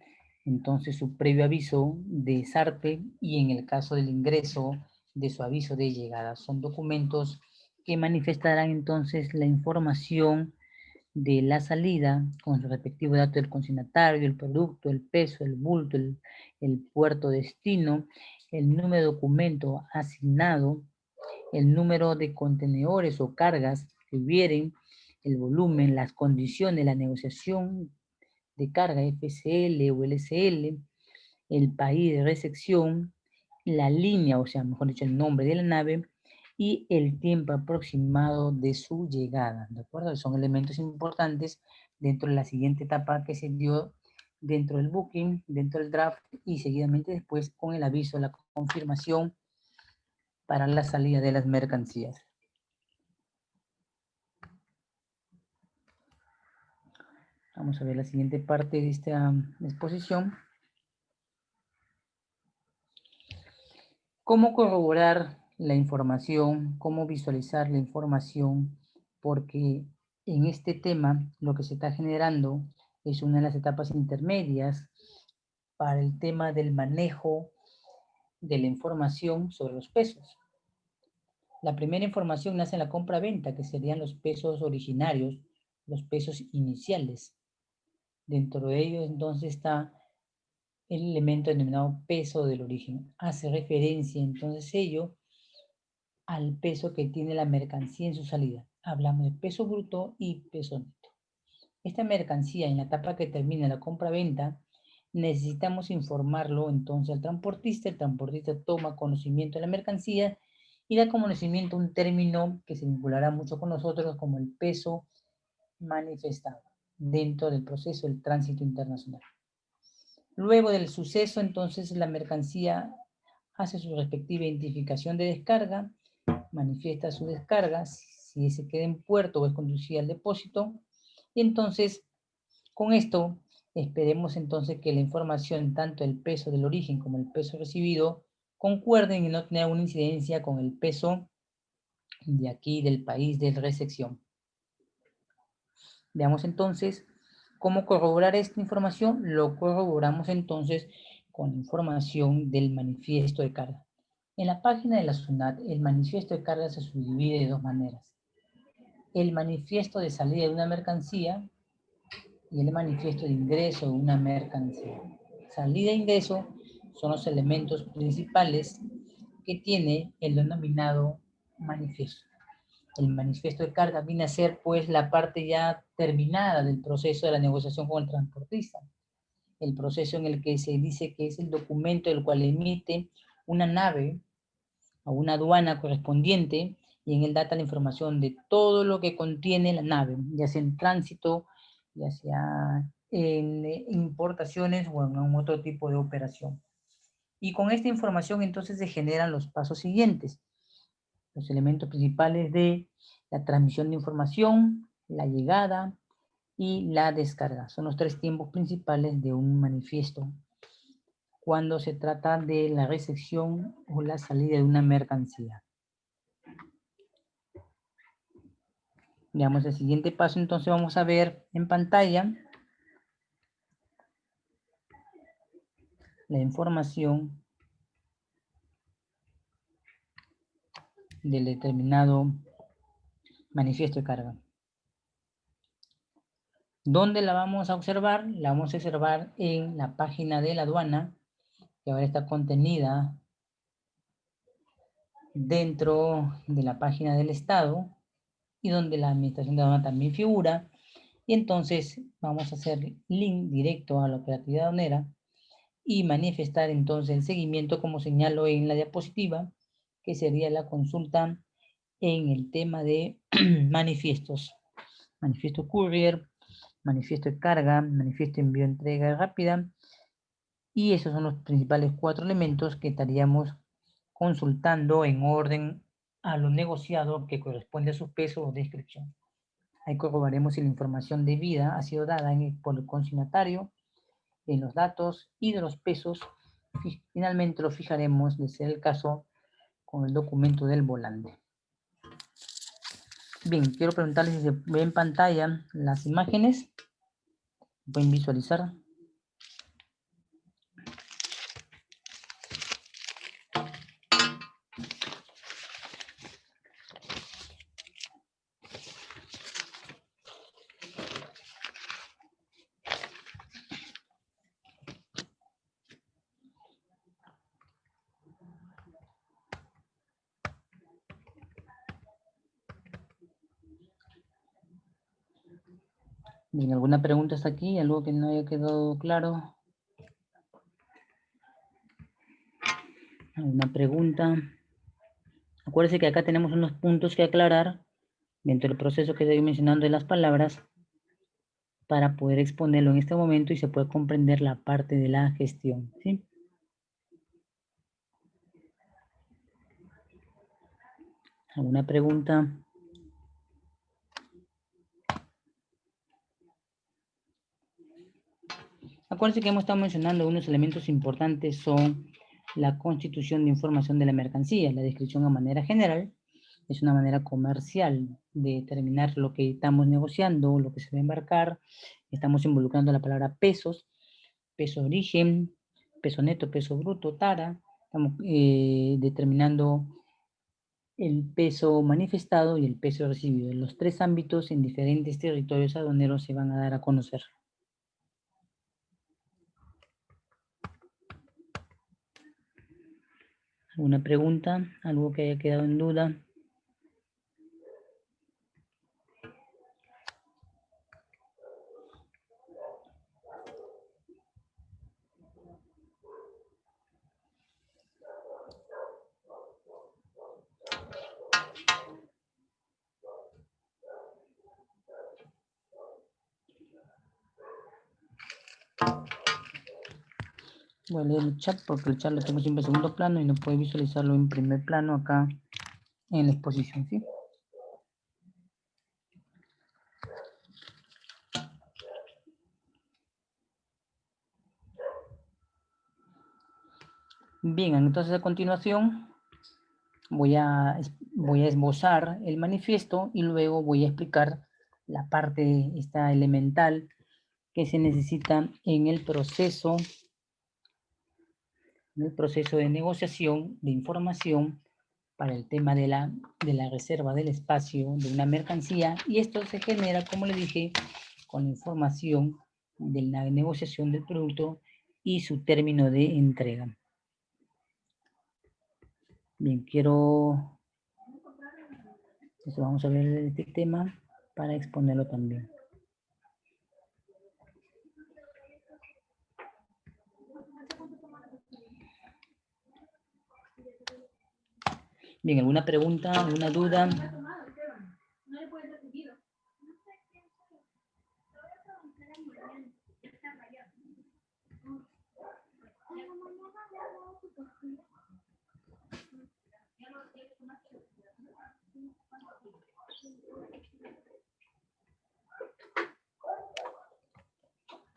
entonces su previo aviso de SARPE y en el caso del ingreso de su aviso de llegada. Son documentos que manifestarán entonces la información de la salida con su respectivo dato del consignatario, el producto, el peso, el bulto, el puerto destino, el número de documento asignado, el número de contenedores o cargas que hubieren, el volumen, las condiciones, la negociación de carga FCL o LCL, el país de recepción, la línea, o sea, mejor dicho, el nombre de la nave y el tiempo aproximado de su llegada, ¿de acuerdo? Son elementos importantes dentro de la siguiente etapa que se dio dentro del booking, dentro del draft y seguidamente después con el aviso, la confirmación para la salida de las mercancías. Vamos a ver la siguiente parte de esta exposición. ¿Cómo corroborar la información? ¿Cómo visualizar la información? Porque en este tema lo que se está generando es una de las etapas intermedias para el tema del manejo de la información sobre los pesos. La primera información nace en la compra-venta, que serían los pesos originarios, los pesos iniciales. Dentro de ellos entonces está el elemento denominado peso del origen. Hace referencia entonces ello al peso que tiene la mercancía en su salida. Hablamos de peso bruto y peso neto. Esta mercancía en la etapa que termina la compra-venta, necesitamos informarlo entonces al transportista. El transportista toma conocimiento de la mercancía y da conocimiento un término que se vinculará mucho con nosotros como el peso manifestado dentro del proceso del tránsito internacional. Luego del suceso, entonces, la mercancía hace su respectiva identificación de descarga, manifiesta su descarga, si se queda en puerto o es conducida al depósito, y entonces, con esto, esperemos entonces que la información, tanto el peso del origen como el peso recibido, concuerden y no tengan una incidencia con el peso de aquí, del país de recepción. Veamos entonces cómo corroborar esta información. Lo corroboramos entonces con información del manifiesto de carga. En la página de la SUNAT, el manifiesto de carga se subdivide de dos maneras. El manifiesto de salida de una mercancía y el manifiesto de ingreso de una mercancía. Salida e ingreso son los elementos principales que tiene el denominado manifiesto. El manifiesto de carga viene a ser pues la parte ya terminada del proceso de la negociación con el transportista. El proceso en el que se dice que es el documento el cual emite una nave a una aduana correspondiente y en él data la información de todo lo que contiene la nave, ya sea en tránsito, ya sea en importaciones o en otro tipo de operación. Y con esta información entonces se generan los pasos siguientes. Los elementos principales de la transmisión de información, la llegada y la descarga. Son los tres tiempos principales de un manifiesto cuando se trata de la recepción o la salida de una mercancía. Veamos el siguiente paso, entonces vamos a ver en pantalla la información del determinado manifiesto de carga. ¿Dónde la vamos a observar? La vamos a observar en la página de la aduana, que ahora está contenida dentro de la página del Estado y donde la administración de aduana también figura. Y entonces vamos a hacer link directo a la operatividad aduanera y manifestar entonces el seguimiento como señalo en la diapositiva, que sería la consulta en el tema de manifiestos. Manifiesto courier, manifiesto de carga, manifiesto de envío entrega rápida. Y esos son los principales 4 elementos que estaríamos consultando en orden a lo negociado que corresponde a su peso o descripción. Ahí corroboraremos si la información debida ha sido dada por el consignatario, en los datos y de los pesos. Finalmente lo fijaremos, de ser el caso, con el documento del volante. Bien, quiero preguntarles si se ve en pantalla las imágenes. Pueden visualizar. Bien, ¿alguna pregunta hasta aquí? ¿Algo que no haya quedado claro? ¿Alguna pregunta? Acuérdense que acá tenemos unos puntos que aclarar dentro del proceso que estoy mencionando de las palabras para poder exponerlo en este momento y se puede comprender la parte de la gestión, ¿sí? ¿Alguna pregunta? Acuérdense que hemos estado mencionando unos elementos importantes son la constitución de información de la mercancía, la descripción a manera general, es una manera comercial de determinar lo que estamos negociando, lo que se va a embarcar, estamos involucrando la palabra pesos, peso de origen, peso neto, peso bruto, tara, estamos determinando el peso manifestado y el peso recibido. En los tres ámbitos en diferentes territorios aduaneros se van a dar a conocer. ¿Alguna pregunta? ¿Algo que haya quedado en duda? Voy a leer el chat porque el chat lo tengo siempre en segundo plano y no puedo visualizarlo en primer plano acá en la exposición, ¿sí? Bien, entonces a continuación voy a esbozar el manifiesto y luego voy a explicar la parte esta elemental que se necesita en el proceso de negociación de información para el tema de la reserva del espacio de una mercancía, y esto se genera, como le dije, con la información de la negociación del producto y su término de entrega. Bien, entonces vamos a ver este tema para exponerlo también. Bien, ¿alguna pregunta, alguna duda?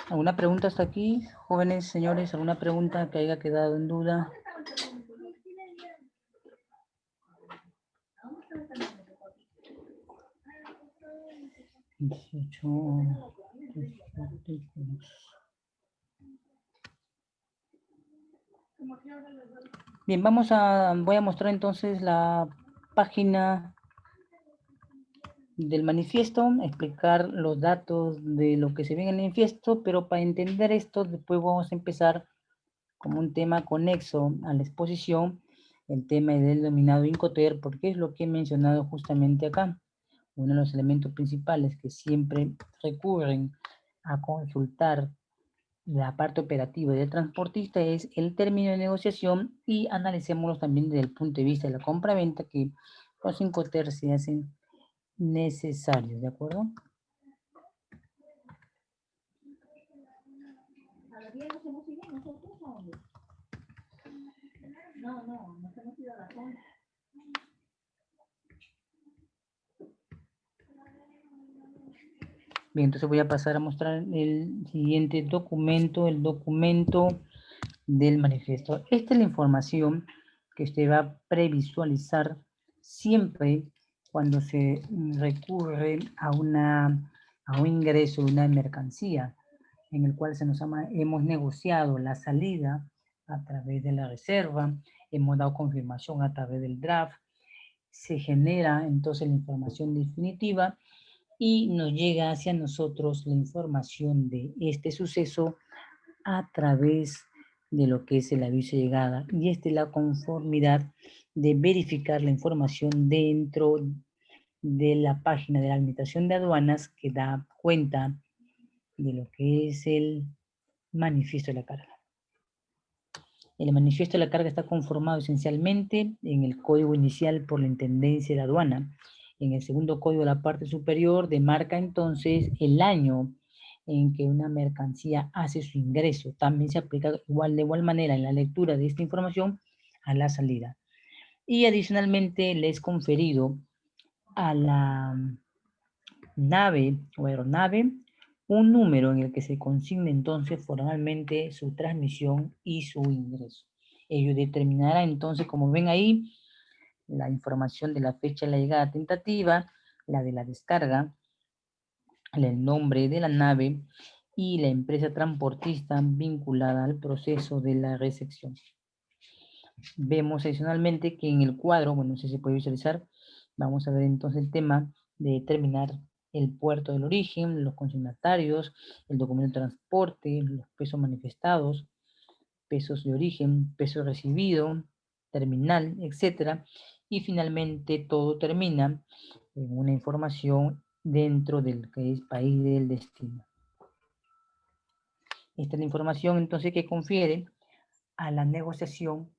¿Alguna pregunta hasta aquí? Jóvenes, señores, ¿alguna pregunta que haya quedado en duda? Bien, voy a mostrar entonces la página del manifiesto, explicar los datos de lo que se ve en el manifiesto, pero para entender esto, después vamos a empezar como un tema conexo a la exposición, el tema del denominado Incoterm, porque es lo que he mencionado justamente acá. Uno de los elementos principales que siempre recurren a consultar la parte operativa del transportista es el término de negociación, y analicémoslo también desde el punto de vista de la compra-venta, que los Incoterm se hacen necesarios, ¿de acuerdo? ¿A las 10 nos hemos ido nosotros a dónde? No, nos hemos ido a la zona. Bien, entonces voy a pasar a mostrar el siguiente documento, el documento del manifiesto. Esta es la información que usted va a previsualizar siempre cuando se recurre a un ingreso de una mercancía, en el cual hemos negociado la salida a través de la reserva, hemos dado confirmación a través del draft, se genera entonces la información definitiva y nos llega hacia nosotros la información de este suceso a través de lo que es el aviso de llegada. Y esta es la conformidad de verificar la información dentro de la página de la Administración de Aduanas que da cuenta de lo que es el manifiesto de la carga. El manifiesto de la carga está conformado esencialmente en el código inicial por la Intendencia de Aduana. En el segundo código de la parte superior demarca entonces el año en que una mercancía hace su ingreso. También se aplica de igual manera en la lectura de esta información a la salida. Y adicionalmente le es conferido a la nave o aeronave un número en el que se consigne entonces formalmente su transmisión y su ingreso. Ello determinará entonces, como ven ahí, la información de la fecha de la llegada tentativa, la de la descarga, el nombre de la nave y la empresa transportista vinculada al proceso de la recepción. Vemos adicionalmente que en el cuadro, bueno, no sé si se puede visualizar, vamos a ver entonces el tema de determinar el puerto del origen, los consignatarios, el documento de transporte, los pesos manifestados, pesos de origen, peso recibido, terminal, etcétera. Y finalmente todo termina en una información dentro del que es país del destino. Esta es la información entonces que confiere a la negociación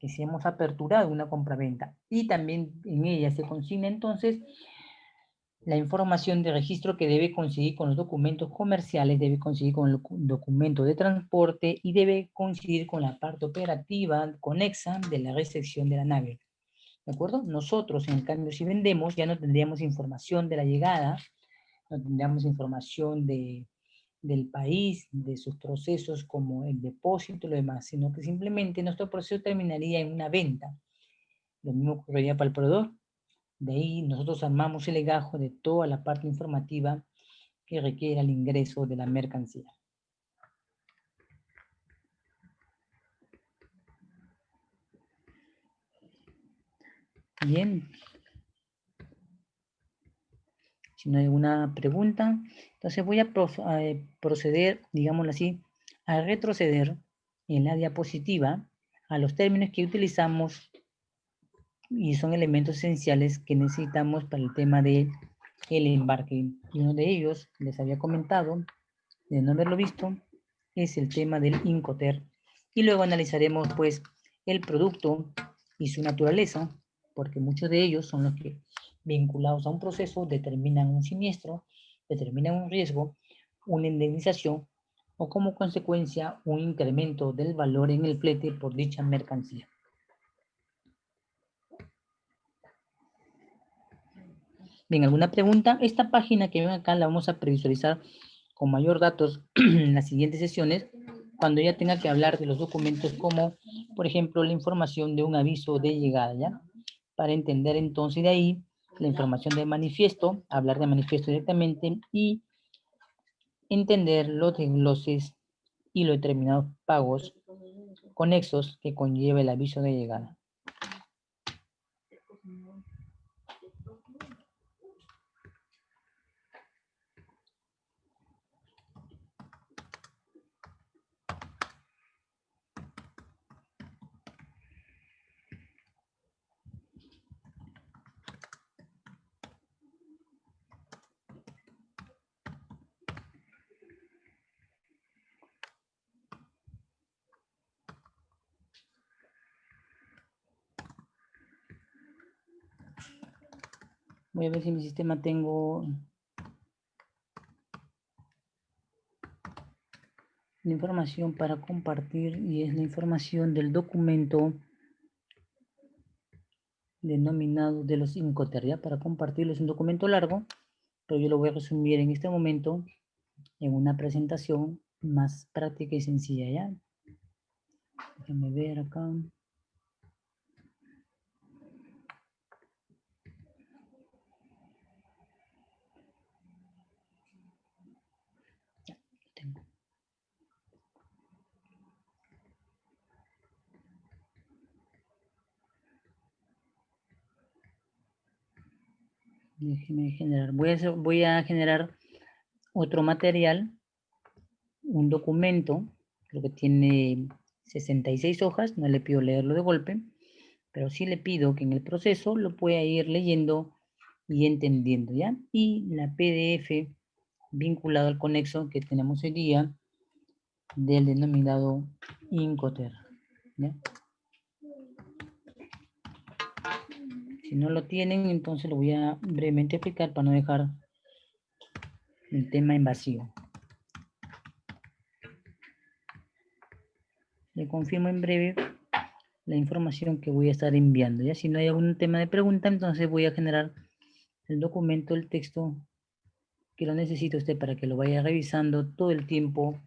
que si hemos aperturado una compraventa y también en ella se consigna entonces la información de registro que debe coincidir con los documentos comerciales, debe coincidir con el documento de transporte y debe coincidir con la parte operativa conexa de la recepción de la nave. ¿De acuerdo? Nosotros, en cambio, si vendemos, ya no tendríamos información de la llegada, no tendríamos información del país, de sus procesos como el depósito y lo demás, sino que simplemente nuestro proceso terminaría en una venta. Lo mismo ocurriría para el proveedor. De ahí nosotros armamos el legajo de toda la parte informativa que requiere el ingreso de la mercancía. Bien. Si no hay alguna pregunta, entonces voy a proceder, digámoslo así, a retroceder en la diapositiva a los términos que utilizamos y son elementos esenciales que necesitamos para el tema del embarque. Y uno de ellos, les había comentado, de no haberlo visto, es el tema del Incoterm. Y luego analizaremos pues el producto y su naturaleza, porque muchos de ellos son los que vinculados a un proceso determinan un siniestro, determinan un riesgo, una indemnización o como consecuencia un incremento del valor en el flete por dicha mercancía. Bien, ¿alguna pregunta? Esta página que ven acá la vamos a previsualizar con mayor datos en las siguientes sesiones, cuando ya tenga que hablar de los documentos como, por ejemplo, la información de un aviso de llegada, ¿ya? Para entender entonces de ahí la información del manifiesto, hablar de manifiesto directamente y entender los desgloses y los determinados pagos conexos que conlleva el aviso de llegada. Voy a ver si en mi sistema tengo la información para compartir y es la información del documento denominado de los Incoterm, ¿ya? Para compartirlo es un documento largo, pero yo lo voy a resumir en este momento en una presentación más práctica y sencilla, ¿ya? Déjenme ver acá. Ya, lo tengo. Déjenme generar. Voy a generar otro material, un documento, creo que tiene 66 hojas, no le pido leerlo de golpe, pero sí le pido que en el proceso lo pueda ir leyendo y entendiendo, ¿ya? Y la PDF vinculado al conexo que tenemos hoy día del denominado Incoterm, ¿ya? Si no lo tienen, entonces lo voy a brevemente explicar para no dejar el tema en vacío. Le confirmo en breve la información que voy a estar enviando. Ya si no hay algún tema de pregunta, entonces voy a generar el documento, el texto que lo necesita usted para que lo vaya revisando todo el tiempo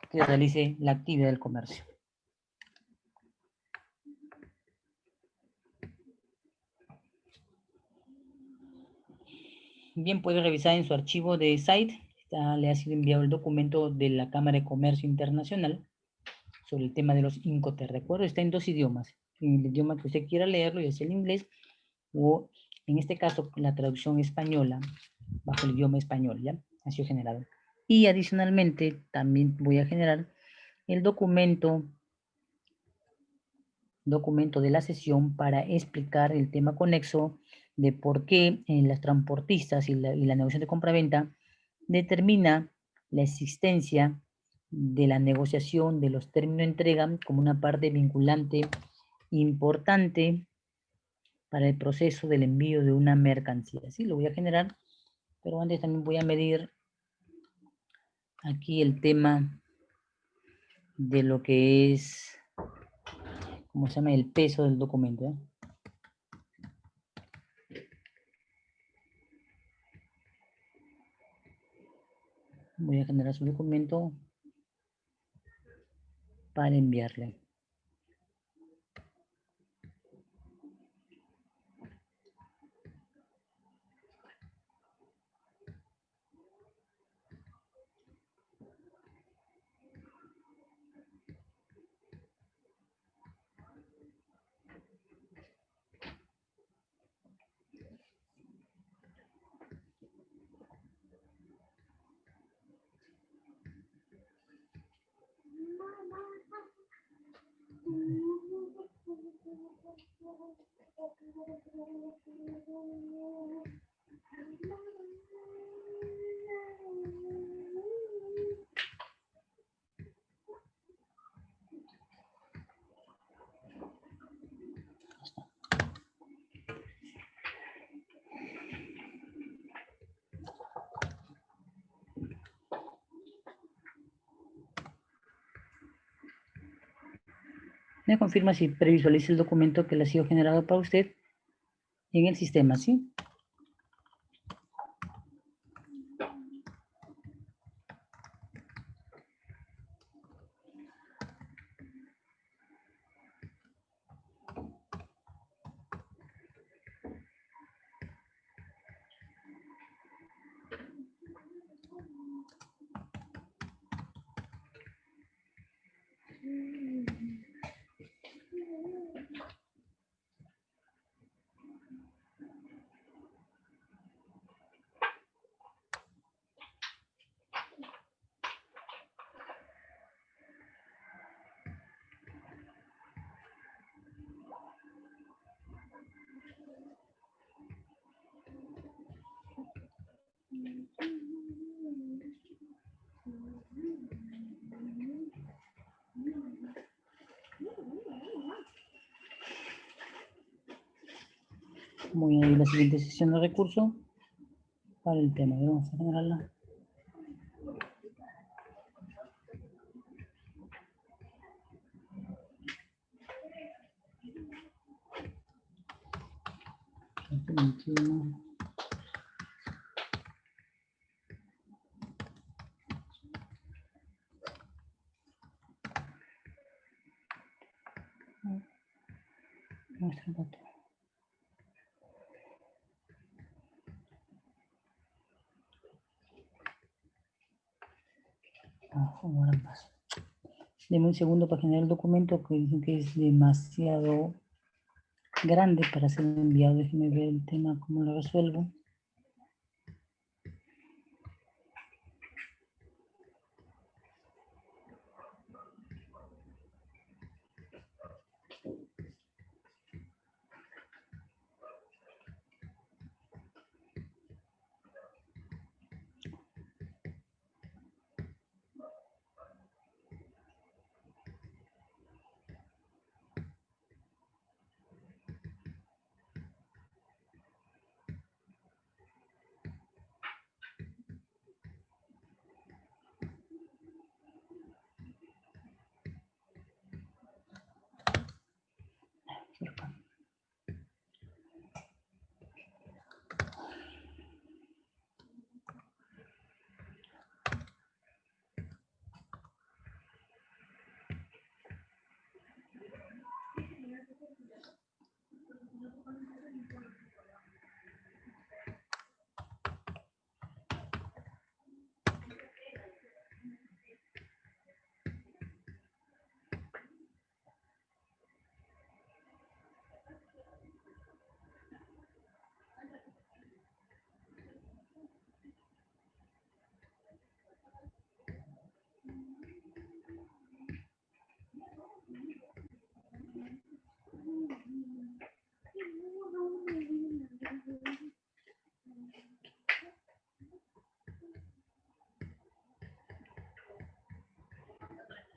que realice la actividad del comercio. Bien, puede revisar en su archivo de site. Le ha sido enviado el documento de la Cámara de Comercio Internacional sobre el tema de los Incoterm. ¿De acuerdo? Está en 2 idiomas. En el idioma que usted quiera leerlo, ya sea el inglés o, en este caso, la traducción española, bajo el idioma español, ¿ya? Ha sido generado. Y adicionalmente, también voy a generar el documento de la sesión para explicar el tema conexo de por qué las transportistas y la negociación de compraventa determina la existencia de la negociación de los términos de entrega como una parte vinculante importante para el proceso del envío de una mercancía. Sí, lo voy a generar, pero antes también voy a medir aquí el tema de lo que es, ¿cómo se llama? El peso del documento, ¿eh? Voy a generar su documento para enviarle. Me confirma si previsualiza el documento que le ha sido generado para usted en el sistema, ¿sí? Voy a ir a la siguiente sesión de recursos para el tema. Vamos a generarla. ¿Cómo harán paso? Deme un segundo para generar el documento que dicen que es demasiado grande para ser enviado. Déjenme ver el tema, cómo lo resuelvo.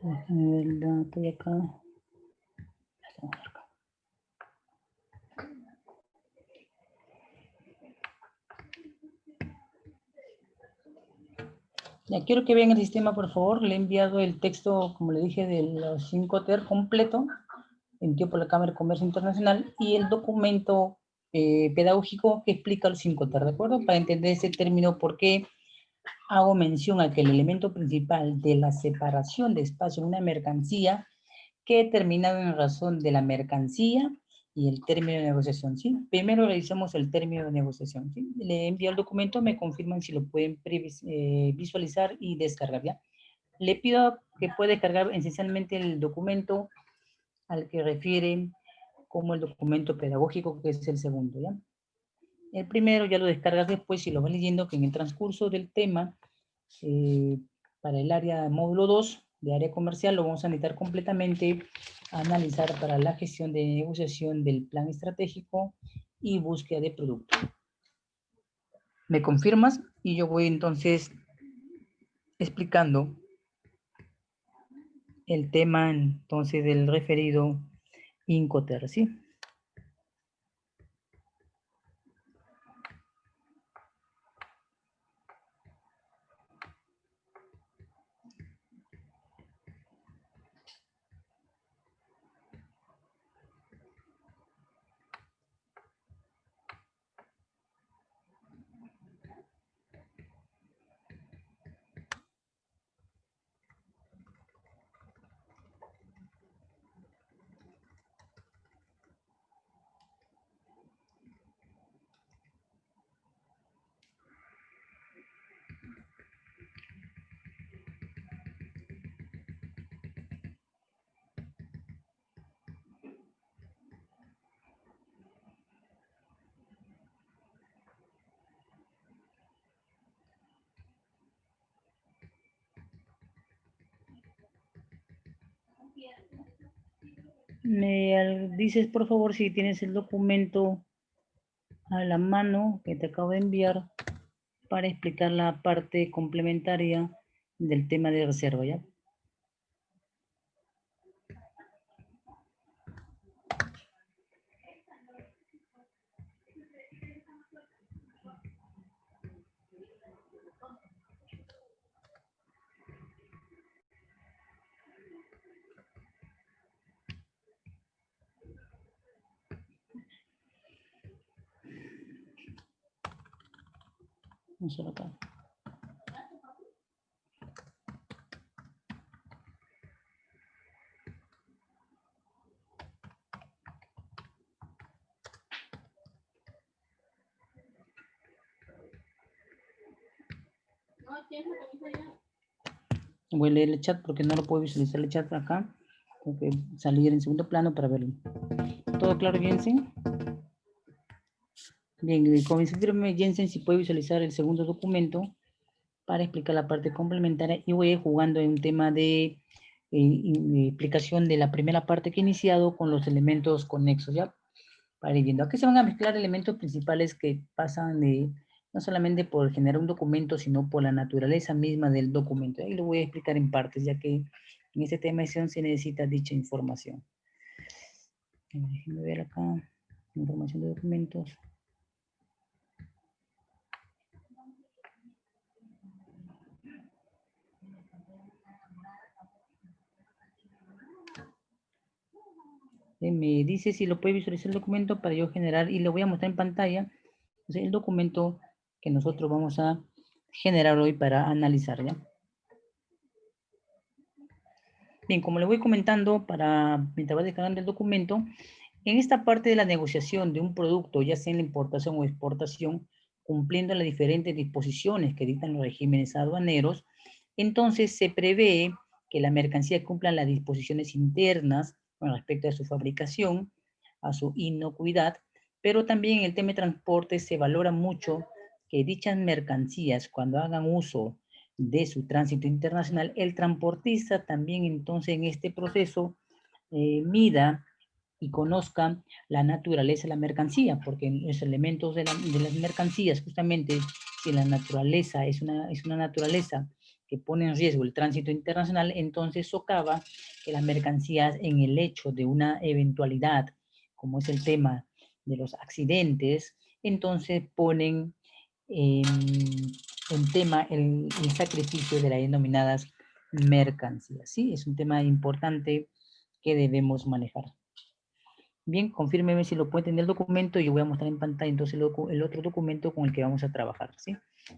Déjenme ver el dato de acá. Ya quiero que vean el sistema, por favor. Le he enviado el texto, como le dije, de los 5 TER completo, emitido por la Cámara de Comercio Internacional, y el documento pedagógico que explica los 5 TER, ¿de acuerdo? Para entender ese término, ¿por qué hago mención a que el elemento principal de la separación de espacio en una mercancía quede determinado en razón de la mercancía y el término de negociación, ¿sí? Primero revisamos el término de negociación, ¿sí? Le envío el documento, me confirman si lo pueden visualizar y descargar, ¿ya? Le pido que pueda descargar esencialmente el documento al que refiere como el documento pedagógico, que es el segundo, ¿ya? El primero ya lo descargas después y lo vas leyendo, que en el transcurso del tema, para el área módulo 2 de área comercial, lo vamos a necesitar completamente a analizar para la gestión de negociación del plan estratégico y búsqueda de producto. ¿Me confirmas? Y yo voy entonces explicando el tema entonces del referido Incoterm, ¿sí? Me dices, por favor, si tienes el documento a la mano que te acabo de enviar para explicar la parte complementaria del tema de reserva, ¿ya? Un solo acá. Voy a leer el chat porque no lo puedo visualizar el chat acá. Tengo que salir en segundo plano para verlo. ¿Todo claro, Jensen? Bien, confírmeme, Jensen, si puede visualizar el segundo documento para explicar la parte complementaria y voy a ir jugando en un tema de explicación de la primera parte que he iniciado con los elementos conexos, ¿ya? Para ir viendo. Aquí se van a mezclar elementos principales que pasan de, no solamente por generar un documento, sino por la naturaleza misma del documento. Ahí lo voy a explicar en partes, ya que en este tema de edición se necesita dicha información. Déjenme ver acá, información de documentos. Me dice si lo puede visualizar el documento para yo generar, y lo voy a mostrar en pantalla, entonces, el documento que nosotros vamos a generar hoy para analizar, ¿ya? Bien, como le voy comentando, mientras va descargando el documento, en esta parte de la negociación de un producto, ya sea en la importación o exportación, cumpliendo las diferentes disposiciones que dictan los regímenes aduaneros, entonces se prevé que la mercancía cumpla las disposiciones internas con respecto a su fabricación, a su inocuidad, pero también en el tema de transporte se valora mucho que dichas mercancías, cuando hagan uso de su tránsito internacional, el transportista también entonces en este proceso mida y conozca la naturaleza de la mercancía, porque los elementos de las mercancías, justamente, si la naturaleza es una naturaleza que pone en riesgo el tránsito internacional, entonces socava que las mercancías en el hecho de una eventualidad, como es el tema de los accidentes, entonces ponen en tema el sacrificio de las denominadas mercancías. ¿Sí? Es un tema importante que debemos manejar. Bien, confírmeme si lo puede tener el documento y yo voy a mostrar en pantalla entonces el otro documento con el que vamos a trabajar, ¿sí?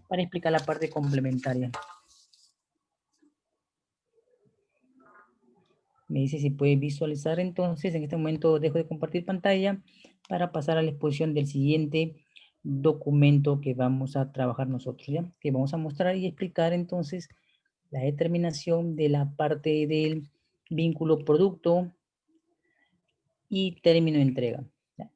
Para explicar la parte complementaria. Me dice si puede visualizar entonces, en este momento dejo de compartir pantalla para pasar a la exposición del siguiente documento que vamos a trabajar nosotros, ¿ya? Que vamos a mostrar y explicar entonces la determinación de la parte del vínculo producto y término de entrega. ¿Ya?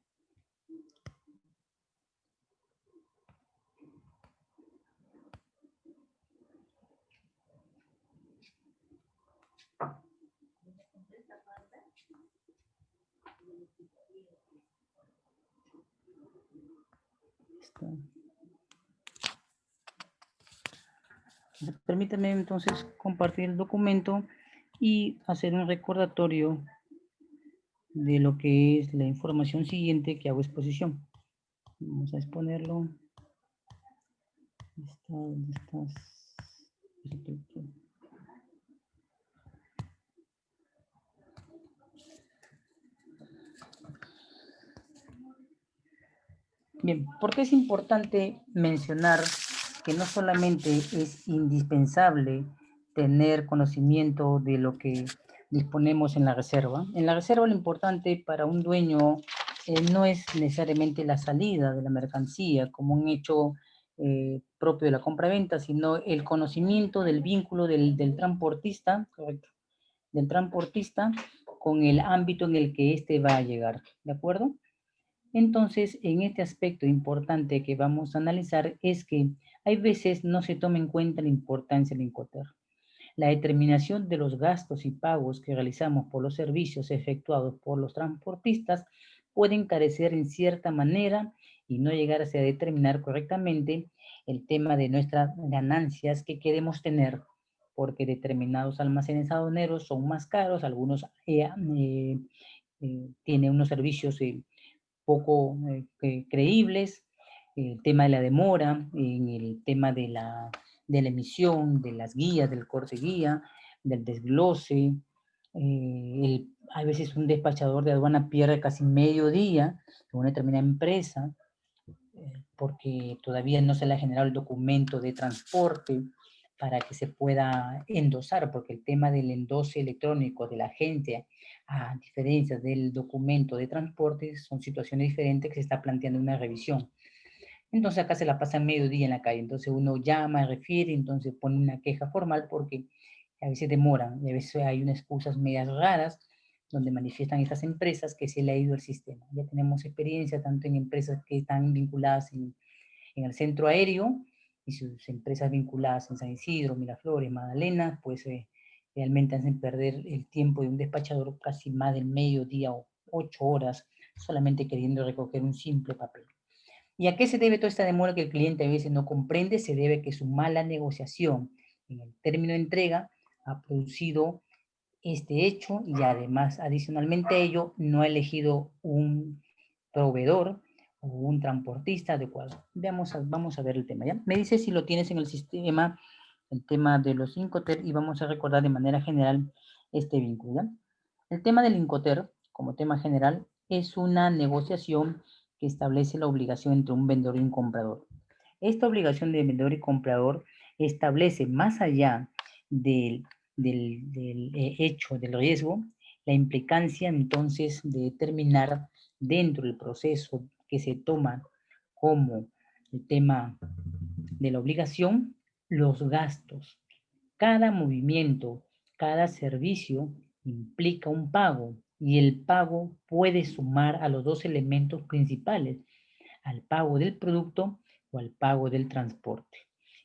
Permítame entonces compartir el documento y hacer un recordatorio de lo que es la información siguiente que hago exposición. Vamos a exponerlo. ¿Dónde estás? Bien, ¿por qué es importante mencionar que no solamente es indispensable tener conocimiento de lo que disponemos en la reserva? En la reserva lo importante para un dueño no es necesariamente la salida de la mercancía como un hecho propio de la compra-venta, sino el conocimiento del vínculo del transportista, correcto, del transportista con el ámbito en el que éste va a llegar, ¿de acuerdo? Entonces, en este aspecto importante que vamos a analizar es que hay veces no se toma en cuenta la importancia del Incoterm. La determinación de los gastos y pagos que realizamos por los servicios efectuados por los transportistas puede encarecer en cierta manera y no llegarse a determinar correctamente el tema de nuestras ganancias que queremos tener, porque determinados almacenes aduaneros son más caros, algunos tienen unos servicios poco creíbles, el tema de la demora, en el tema de la emisión, de las guías, del corte guía, del desglose. A veces un despachador de aduana pierde casi medio día en una determinada empresa porque todavía no se le ha generado el documento de transporte para que se pueda endosar, porque el tema del endose electrónico de la agencia, a diferencia del documento de transporte, son situaciones diferentes que se está planteando una revisión. Entonces acá se la pasa medio día en la calle, entonces uno llama, refiere, entonces pone una queja formal porque A veces demoran, y a veces hay unas excusas medias raras donde manifiestan estas empresas que se le ha ido el sistema. Ya tenemos experiencia tanto en empresas que están vinculadas en el centro aéreo y sus empresas vinculadas en San Isidro, Miraflores, Magdalena, pues realmente hacen perder el tiempo de un despachador casi más del mediodía o 8 horas solamente queriendo recoger un simple papel. ¿Y a qué se debe toda esta demora que el cliente a veces no comprende? Se debe a que su mala negociación en el término de entrega ha producido este hecho y además, adicionalmente a ello, no ha elegido un proveedor o un transportista adecuado. Vamos a ver el tema, ¿ya? Me dice si lo tienes en el sistema, el tema de los Incoterm, y vamos a recordar de manera general este vínculo, ¿ya? El tema del Incoterm, como tema general, es una negociación que establece la obligación entre un vendedor y un comprador. Esta obligación de vendedor y comprador establece, más allá del hecho del riesgo, la implicancia entonces de determinar dentro del proceso que se toma como el tema de la obligación, los gastos. Cada movimiento, cada servicio implica un pago y el pago puede sumar a los dos elementos principales, al pago del producto o al pago del transporte.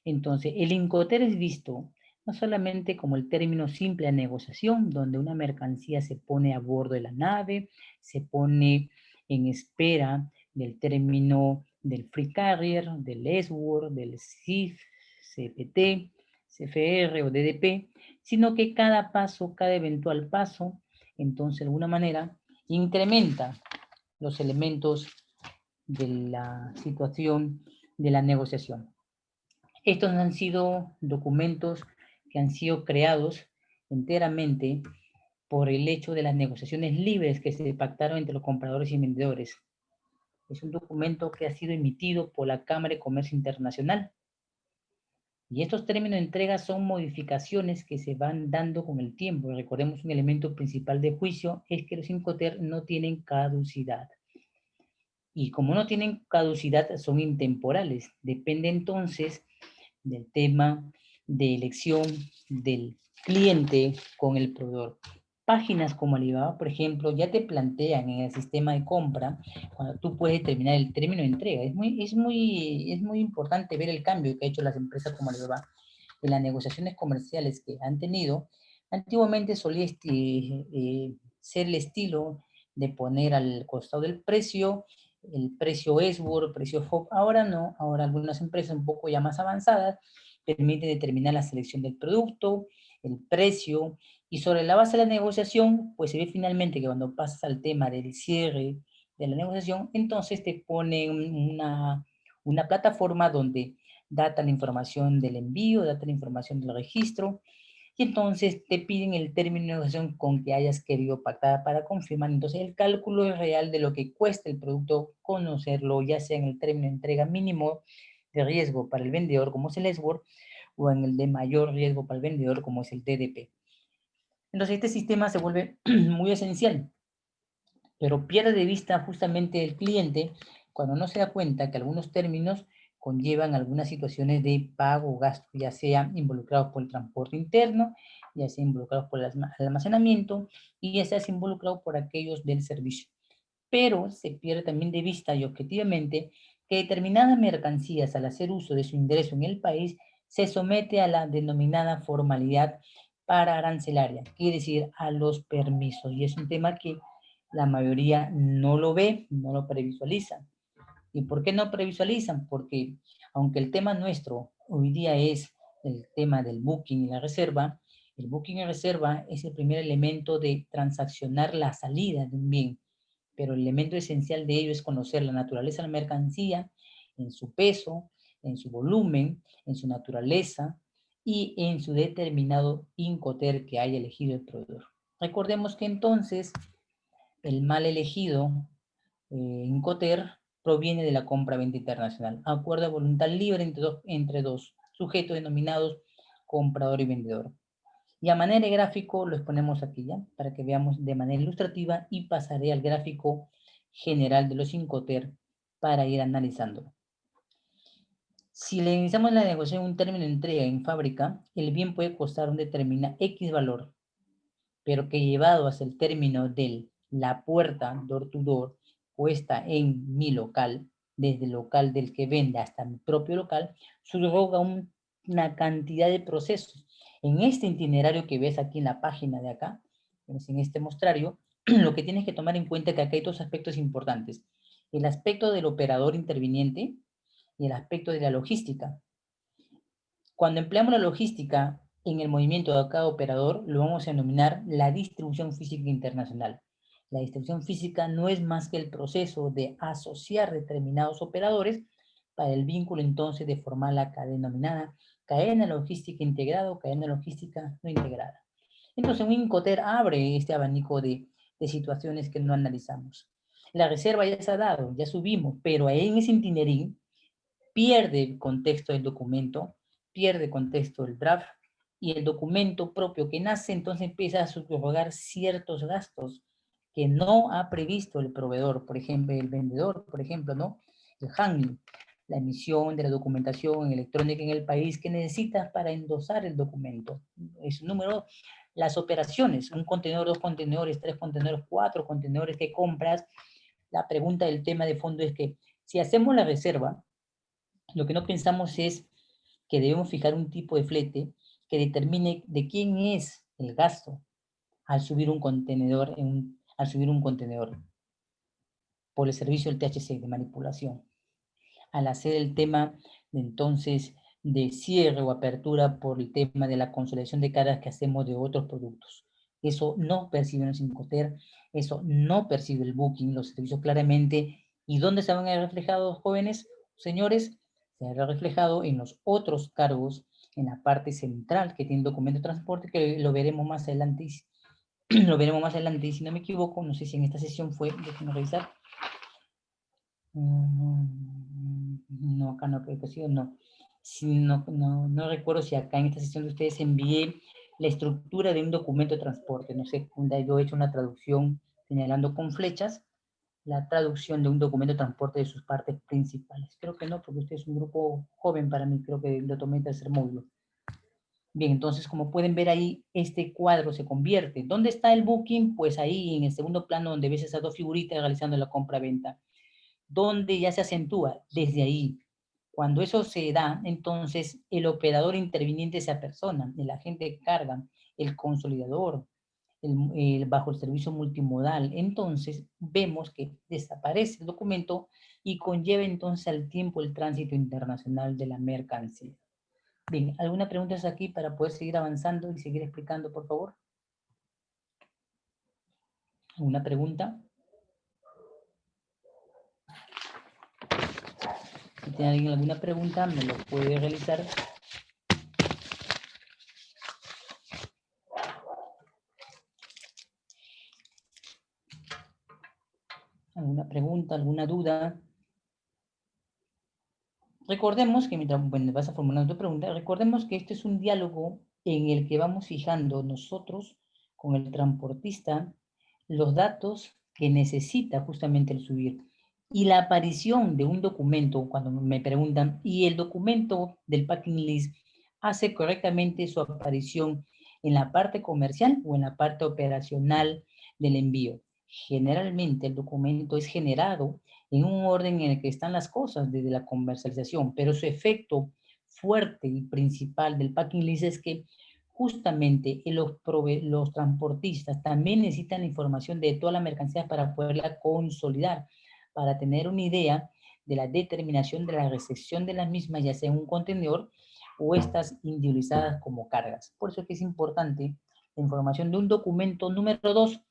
Entonces, el Incoterm es visto no solamente como el término simple de negociación, donde una mercancía se pone a bordo de la nave, se pone en espera del término del Free Carrier, del SWOR, del CIF, CPT, CFR o DDP, sino que cada paso, cada eventual paso, entonces de alguna manera incrementa los elementos de la situación de la negociación. Estos han sido documentos que han sido creados enteramente por el hecho de las negociaciones libres que se pactaron entre los compradores y vendedores. Es un documento que ha sido emitido por la Cámara de Comercio Internacional. Y estos términos de entrega son modificaciones que se van dando con el tiempo. Recordemos, un elemento principal de juicio es que los Incoterm no tienen caducidad. Y como no tienen caducidad, son intemporales. Depende entonces del tema de elección del cliente con el proveedor. Páginas como Alibaba, por ejemplo, ya te plantean en el sistema de compra cuando tú puedes determinar el término de entrega. Es muy importante ver el cambio que ha hecho las empresas como Alibaba en las negociaciones comerciales que han tenido. Antiguamente solía ser el estilo de poner al costado del precio el precio SWOR, el precio FOB. Ahora no, ahora algunas empresas un poco ya más avanzadas permiten determinar la selección del producto, el precio, y sobre la base de la negociación, pues se ve finalmente que cuando pasas al tema del cierre de la negociación, entonces te ponen una plataforma donde data la información del envío, data la información del registro, y entonces te piden el término de negociación con que hayas querido pactar para confirmar. Entonces el cálculo es real de lo que cuesta el producto, conocerlo, ya sea en el término de entrega mínimo de riesgo para el vendedor, como es el SWOR, o en el de mayor riesgo para el vendedor, como es el DDP. Entonces este sistema se vuelve muy esencial, pero pierde de vista justamente el cliente cuando no se da cuenta que algunos términos conllevan algunas situaciones de pago o gasto, ya sea involucrados por el transporte interno, ya sea involucrados por el almacenamiento y ya sea involucrado por aquellos del servicio. Pero se pierde también de vista y objetivamente que determinadas mercancías, al hacer uso de su ingreso en el país, se somete a la denominada formalidad para arancelaria, quiere decir a los permisos. Y es un tema que la mayoría no lo ve, no lo previsualiza. ¿Y por qué no previsualizan? Porque aunque el tema nuestro hoy día es el tema del booking y la reserva, el booking y reserva es el primer elemento de transaccionar la salida de un bien, pero el elemento esencial de ello es conocer la naturaleza de la mercancía, en su peso, en su volumen, en su naturaleza y en su determinado Incoterm que haya elegido el proveedor. Recordemos que entonces el mal elegido Incoterm proviene de la compra-venta internacional, acuerdo de voluntad libre entre dos sujetos denominados comprador y vendedor. Y a manera de gráfico lo exponemos aquí ya, para que veamos de manera ilustrativa, y pasaré al gráfico general de los Incoterm para ir analizándolo. Si le iniciamos la negociación un término de entrega en fábrica, el bien puede costar un determinado X valor, pero que llevado hasta el término de la puerta, door to door, puesta en mi local, desde el local del que vende hasta mi propio local, subroga una cantidad de procesos. En este itinerario que ves aquí en la página de acá, en este mostrario, lo que tienes que tomar en cuenta es que acá hay dos aspectos importantes. El aspecto del operador interviniente y el aspecto de la logística. Cuando empleamos la logística en el movimiento de cada operador, lo vamos a denominar la distribución física internacional. La distribución física no es más que el proceso de asociar determinados operadores para el vínculo entonces de formar la denominada cadena logística integrada o cadena logística no integrada. Entonces un Incoterm abre este abanico de situaciones que no analizamos. La reserva ya se ha dado, ya subimos, pero ahí en ese itinerín pierde el contexto del documento, pierde contexto del draft, y el documento propio que nace entonces empieza a subrogar ciertos gastos que no ha previsto el proveedor, por ejemplo, el vendedor, por ejemplo, ¿no? El handling, la emisión de la documentación electrónica en el país que necesitas para endosar el documento. Es número, las operaciones, un contenedor, 2 contenedores, 3 contenedores, 4 contenedores que compras. La pregunta del tema de fondo es que si hacemos la reserva, lo que no pensamos es que debemos fijar un tipo de flete que determine de quién es el gasto al subir un contenedor, al subir un contenedor por el servicio del THC de manipulación. Al hacer el tema de entonces de cierre o apertura por el tema de la consolidación de cargas que hacemos de otros productos. Eso no percibe el Incoterm, eso no percibe el booking, los servicios claramente. ¿Y dónde se van a ver reflejados, jóvenes? Señores, se verá reflejado en los otros cargos, en la parte central que tiene documento de transporte, que lo veremos más adelante. Lo veremos más adelante, y si no me equivoco, no sé si en esta sesión fue, déjenme revisar. No, acá no creo que sí o no. Sí, no recuerdo si acá en esta sesión de ustedes envié la estructura de un documento de transporte. No sé, yo he hecho una traducción señalando con flechas la traducción de un documento de transporte de sus partes principales. Creo que no, porque usted es un grupo joven para mí, creo que lo tomé en tercer módulo. Bien, entonces como pueden ver ahí, este cuadro se convierte. ¿Dónde está el booking? Pues ahí en el segundo plano donde ves esas dos figuritas realizando la compra-venta. ¿Dónde ya se acentúa? Desde ahí. Cuando eso se da, entonces el operador interviniente se apersona, el agente de carga, el consolidador, bajo el servicio multimodal. Entonces vemos que desaparece el documento y conlleva entonces al tiempo el tránsito internacional de la mercancía. Bien, ¿alguna pregunta aquí para poder seguir avanzando y seguir explicando, por favor? ¿Alguna pregunta? Si tiene alguien alguna pregunta, me lo puede realizar. ¿Alguna pregunta, alguna duda? Recordemos que mientras vas a formular tu pregunta, recordemos que este es un diálogo en el que vamos fijando nosotros con el transportista los datos que necesita justamente el subir. Y la aparición de un documento, cuando me preguntan, ¿y el documento del packing list hace correctamente su aparición en la parte comercial o en la parte operacional del envío? Generalmente el documento es generado en un orden en el que están las cosas desde la comercialización, pero su efecto fuerte y principal del packing list es que justamente los transportistas también necesitan la información de toda la mercancía para poderla consolidar, para tener una idea de la determinación de la recepción de las mismas, ya sea en un contenedor o estas individualizadas como cargas. Por eso es que es importante la información de un documento número 2.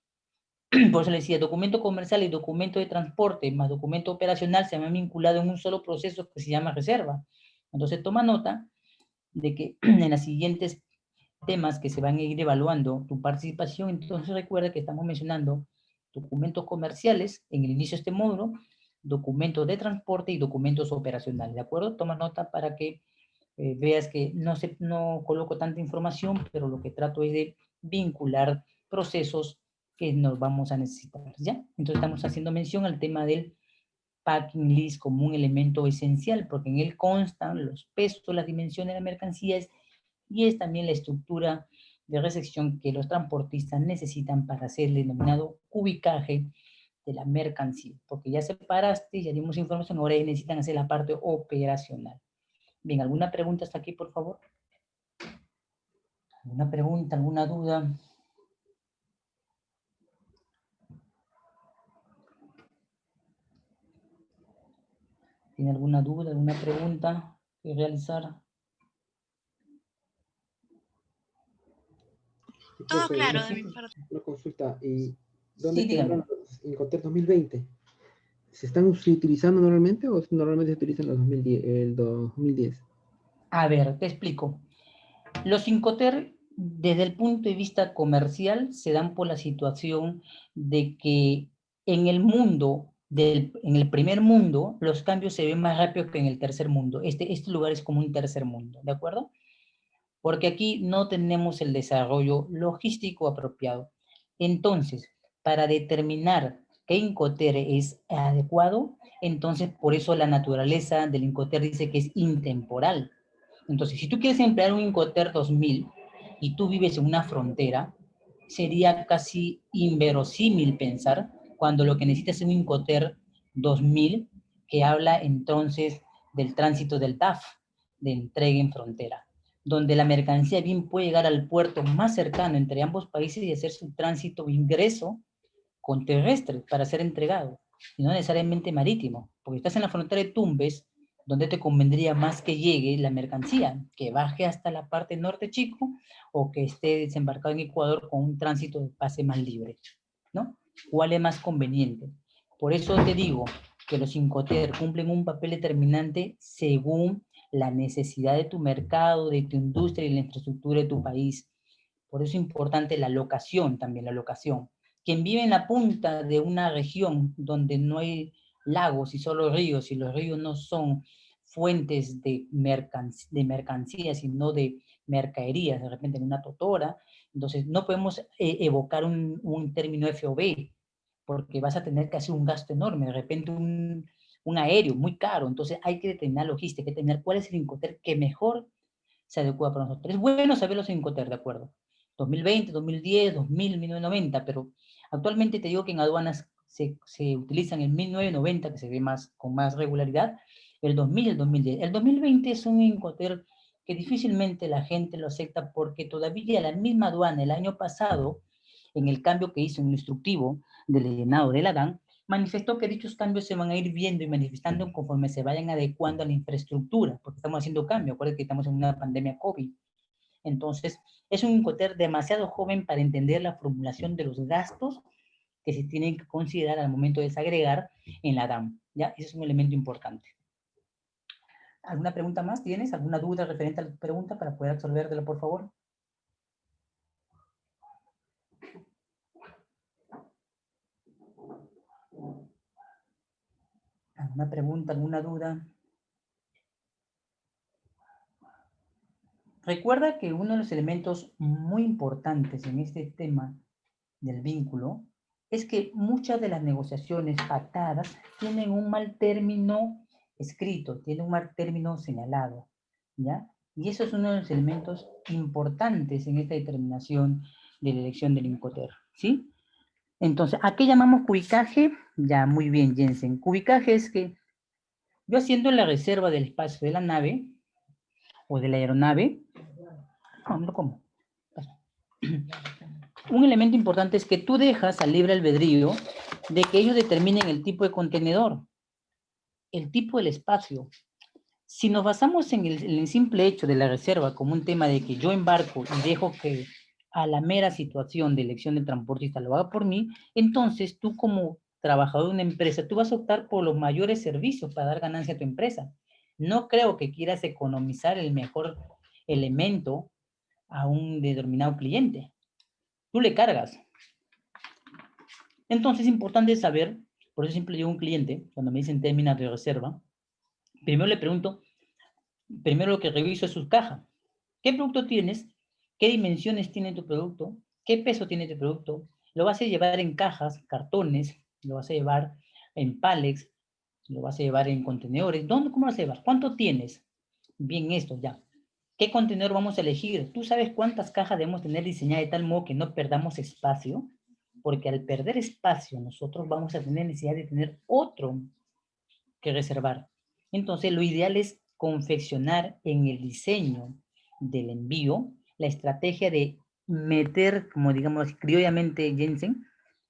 Por eso le decía, documento comercial y documento de transporte más documento operacional se han vinculado en un solo proceso que se llama reserva. Entonces toma nota de que en las siguientes temas que se van a ir evaluando tu participación, entonces recuerda que estamos mencionando documentos comerciales en el inicio de este módulo, documentos de transporte y documentos operacionales, ¿de acuerdo? Toma nota para que veas que no coloco tanta información, pero lo que trato es de vincular procesos que nos vamos a necesitar, ¿ya? Entonces estamos haciendo mención al tema del packing list como un elemento esencial, porque en él constan los pesos, las dimensiones de las mercancías, y es también la estructura de recepción que los transportistas necesitan para hacer el denominado cubicaje de la mercancía, porque ya separaste, ya dimos información, ahora necesitan hacer la parte operacional. Bien, ¿alguna pregunta hasta aquí, por favor? ¿Alguna pregunta, alguna duda? ¿Tiene alguna duda, alguna pregunta que realizar? Todo Profe, claro de mi parte. una consulta. ¿Y dónde Sí, dígame. quedaron los Incoterm 2020? ¿Se están utilizando normalmente o normalmente se utilizan los 2010, el 2010? A ver, te explico. Los Incoterm, desde el punto de vista comercial, se dan por la situación de que en el mundo, en el primer mundo, los cambios se ven más rápido que en el tercer mundo. Este lugar es como un tercer mundo, ¿de acuerdo? Porque aquí no tenemos el desarrollo logístico apropiado. Entonces, para determinar qué Incoterm es adecuado, entonces por eso la naturaleza del Incoterm dice que es intemporal. Entonces, si tú quieres emplear un Incoterm 2000 y tú vives en una frontera, sería casi inverosímil pensar cuando lo que necesitas es un Incoterm 2000 que habla entonces del tránsito del TAF, de entrega en frontera, donde la mercancía bien puede llegar al puerto más cercano entre ambos países y hacer su tránsito o ingreso con terrestre para ser entregado, y no necesariamente marítimo, porque estás en la frontera de Tumbes, donde te convendría más que llegue la mercancía, que baje hasta la parte norte chico, o que esté desembarcado en Ecuador con un tránsito de pase más libre, ¿no? ¿Cuál es más conveniente? Por eso te digo que los Incoterm cumplen un papel determinante según la necesidad de tu mercado, de tu industria y la infraestructura de tu país. Por eso es importante la locación también, la locación. Quien vive en la punta de una región donde no hay lagos y solo ríos, y los ríos no son fuentes de mercancías, sino de mercaderías, de repente en una totora, entonces no podemos evocar un término FOB, porque vas a tener que hacer un gasto enorme, de repente un aéreo muy caro, entonces hay que determinar logística, hay que determinar cuál es el Incoterm que mejor se adecua para nosotros. Es bueno saber los Incoterm, de acuerdo. 2020, 2010, 2000, 1990, pero actualmente te digo que en aduanas se utilizan el 1990, que se ve más, con más regularidad, el 2000 y el 2010. El 2020 es un Incoterm que difícilmente la gente lo acepta porque todavía la misma aduana el año pasado, en el cambio que hizo en el instructivo del llenado de la DAN, manifestó que dichos cambios se van a ir viendo y manifestando conforme se vayan adecuando a la infraestructura, porque estamos haciendo cambio. Acuérdense que estamos en una pandemia COVID. Entonces, es un Incoterm demasiado joven para entender la formulación de los gastos que se tienen que considerar al momento de desagregar en la DAM. ¿Ya? Ese es un elemento importante. ¿Alguna pregunta más tienes? ¿Alguna duda referente a la pregunta para poder absolvértela, por favor? ¿Alguna pregunta, alguna duda? Recuerda que uno de los elementos muy importantes en este tema del vínculo es que muchas de las negociaciones pactadas tienen un mal término escrito, tienen un mal término señalado, ¿ya? Y eso es uno de los elementos importantes en esta determinación de la elección del Incoterm, ¿sí? Entonces, ¿a qué llamamos cubicaje? Ya, muy bien, Jensen. Cubicaje es que yo haciendo la reserva del espacio de la nave o de la aeronave, no, ¿cómo? Un elemento importante es que tú dejas al libre albedrío de que ellos determinen el tipo de contenedor, el tipo del espacio. Si nos basamos en el simple hecho de la reserva como un tema de que yo embarco y dejo que a la mera situación de elección del transportista lo haga por mí, entonces tú como trabajador de una empresa, tú vas a optar por los mayores servicios para dar ganancia a tu empresa. No creo que quieras economizar el mejor elemento a un determinado cliente. Tú le cargas. Entonces es importante saber, por eso siempre digo a un cliente, cuando me dicen términos de reserva, primero le pregunto, primero lo que reviso es su caja. ¿Qué producto tienes? ¿Qué dimensiones tiene tu producto? ¿Qué peso tiene tu producto? ¿Lo vas a llevar en cajas, cartones? ¿Lo vas a llevar en pallets? Lo vas a llevar en contenedores. ¿Dónde? ¿Cómo lo vas a llevar? ¿Cuánto tienes? Bien, esto ya. ¿Qué contenedor vamos a elegir? ¿Tú sabes cuántas cajas debemos tener diseñadas de tal modo que no perdamos espacio? Porque al perder espacio, nosotros vamos a tener necesidad de tener otro que reservar. Entonces, lo ideal es confeccionar en el diseño del envío la estrategia de meter, como digamos criollamente Jensen,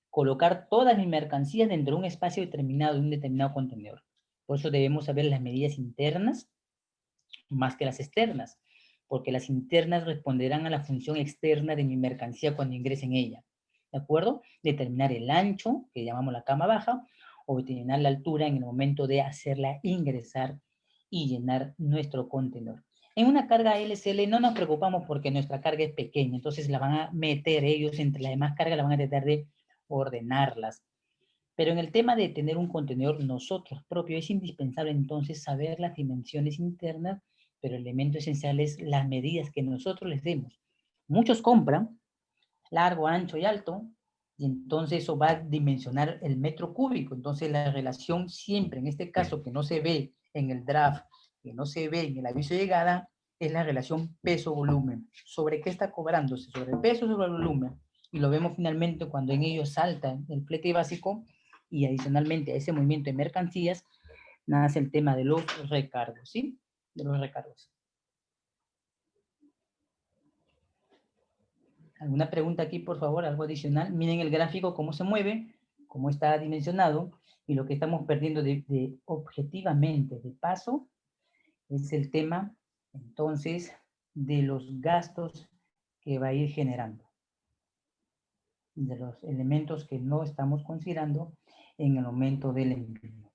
colocar todas mis mercancías dentro de un espacio determinado, de un determinado contenedor. Por eso debemos saber las medidas internas más que las externas, porque las internas responderán a la función externa de mi mercancía cuando ingrese en ella. ¿De acuerdo? Determinar el ancho, que llamamos la cama baja, o determinar la altura en el momento de hacerla ingresar y llenar nuestro contenedor. En una carga LCL no nos preocupamos porque nuestra carga es pequeña, entonces la van a meter ellos entre las demás cargas, la van a tratar de ordenarlas. Pero en el tema de tener un contenedor nosotros propio, es indispensable entonces saber las dimensiones internas, pero el elemento esencial es las medidas que nosotros les demos. Muchos compran largo, ancho y alto, y entonces eso va a dimensionar el metro cúbico. Entonces la relación siempre, en este caso que no se ve en el draft, que no se ve en el aviso de llegada, es la relación peso-volumen. ¿Sobre qué está cobrándose? Sobre el peso sobre el volumen. Y lo vemos finalmente cuando en ellos salta el flete básico y adicionalmente a ese movimiento de mercancías nace el tema de los recargos, ¿sí? De los recargos. ¿Alguna pregunta aquí, por favor? ¿Algo adicional? Miren el gráfico, cómo se mueve, cómo está dimensionado, y lo que estamos perdiendo de objetivamente de paso es el tema, entonces, de los gastos que va a ir generando, de los elementos que no estamos considerando en el momento del envío.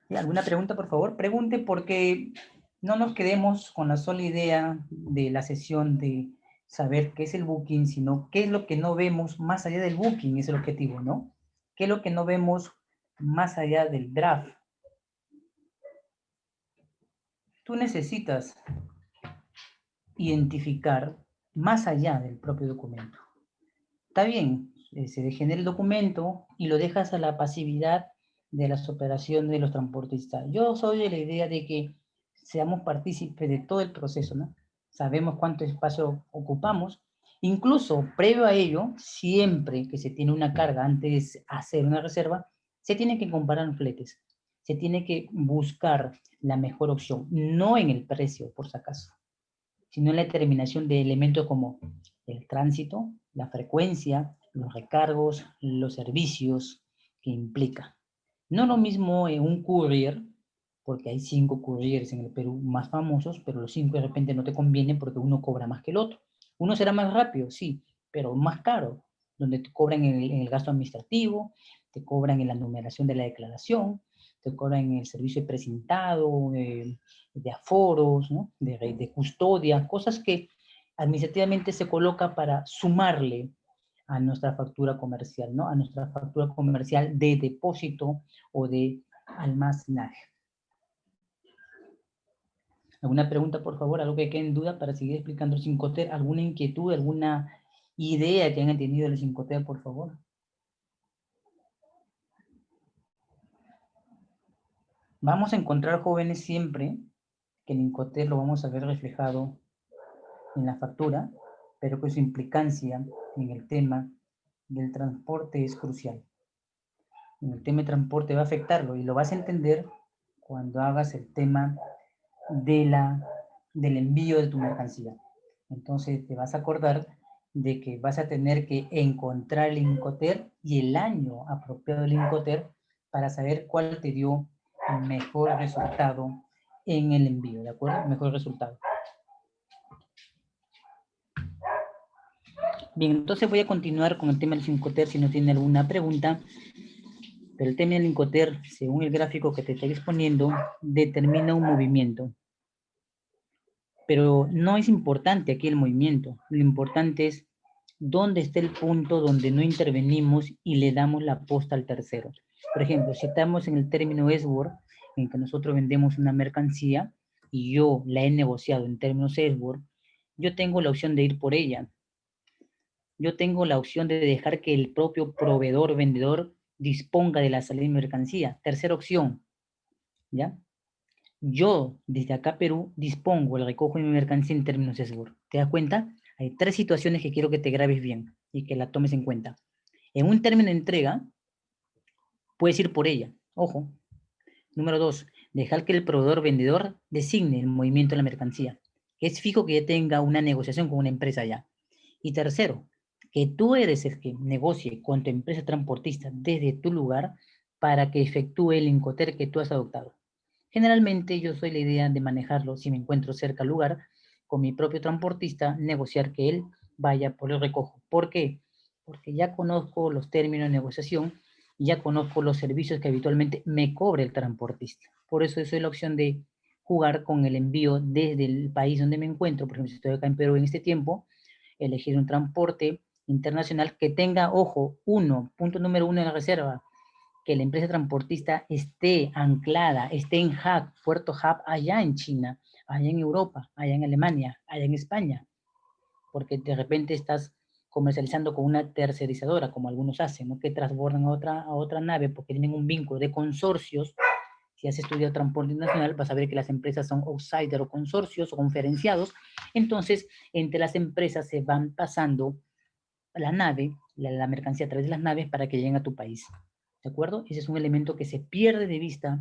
¿Sí? ¿Alguna pregunta, por favor? Pregunte porque no nos quedemos con la sola idea de la sesión de saber qué es el booking, sino qué es lo que no vemos más allá del booking, es el objetivo, ¿no? ¿Qué es lo que no vemos más allá del draft? Tú necesitas identificar más allá del propio documento. Está bien, se genera el documento y lo dejas a la pasividad de las operaciones de los transportistas. Yo soy de la idea de que seamos partícipes de todo el proceso, ¿no? Sabemos cuánto espacio ocupamos. Incluso, previo a ello, siempre que se tiene una carga antes de hacer una reserva, se tiene que comparar fletes. Se tiene que buscar la mejor opción, no en el precio, por si acaso, sino en la determinación de elementos como el tránsito, la frecuencia, los recargos, los servicios que implica. No lo mismo en un courier, porque hay 5 couriers en el Perú más famosos, pero los 5 de repente no te convienen porque uno cobra más que el otro. Uno será más rápido, sí, pero más caro, donde te cobran en el gasto administrativo, te cobran en la numeración de la declaración, te cobran en el servicio de precintado, de aforos, ¿no? de custodia, cosas que administrativamente se coloca para sumarle a nuestra factura comercial, ¿no? A nuestra factura comercial de depósito o de almacenaje. ¿Alguna pregunta, por favor? ¿Algo que quede en duda para seguir explicando el 5T? ¿Alguna inquietud, alguna idea que hayan tenido del 5T, por favor? Vamos a encontrar jóvenes siempre que el Incoterm lo vamos a ver reflejado en la factura, pero que su implicancia en el tema del transporte es crucial. En el tema de transporte va a afectarlo y lo vas a entender cuando hagas el tema del envío de tu mercancía. Entonces te vas a acordar de que vas a tener que encontrar el Incoterm y el año apropiado del Incoterm para saber cuál te dio el mejor resultado en el envío, ¿de acuerdo? Mejor resultado. Bien, entonces voy a continuar con el tema del Incoterm si no tiene alguna pregunta. Pero el tema del Incoterm, según el gráfico que te estoy exponiendo, determina un movimiento. Pero no es importante aquí el movimiento. Lo importante es dónde está el punto donde no intervenimos y le damos la posta al tercero. Por ejemplo, si estamos en el término Esbor, en que nosotros vendemos una mercancía y yo la he negociado en términos Esbor, yo tengo la opción de ir por ella. Yo tengo la opción de dejar que el propio proveedor, vendedor, disponga de la salida de mi mercancía. Tercera opción, ¿ya? Yo, desde acá Perú, dispongo el recojo de mi mercancía en términos de seguro. ¿Te das cuenta? Hay 3 situaciones que quiero que te grabes bien y que la tomes en cuenta. En un término de entrega, puedes ir por ella. Ojo. Número 2, dejar que el proveedor vendedor designe el movimiento de la mercancía. Que es fijo que ya tenga una negociación con una empresa ya. Y tercero, que tú eres el que negocie con tu empresa transportista desde tu lugar para que efectúe el Incoterm que tú has adoptado. Generalmente yo soy la idea de manejarlo si me encuentro cerca al lugar, con mi propio transportista, negociar que él vaya por el recojo. ¿Por qué? Porque ya conozco los términos de negociación y ya conozco los servicios que habitualmente me cobre el transportista. Por eso soy la opción de jugar con el envío desde el país donde me encuentro. Por ejemplo, si estoy acá en Perú en este tiempo, elegir un transporte internacional que tenga, ojo, punto número 1 en la reserva, que la empresa transportista esté anclada, esté en hub, puerto hub allá en China, allá en Europa, allá en Alemania, allá en España, porque de repente estás comercializando con una tercerizadora, como algunos hacen, ¿no? Que transbordan a otra nave porque tienen un vínculo de consorcios. Si has estudiado transporte internacional, vas a ver que las empresas son outsider o consorcios o conferenciados. Entonces, entre las empresas se van pasando la nave, la mercancía a través de las naves para que lleguen a tu país. ¿De acuerdo? Ese es un elemento que se pierde de vista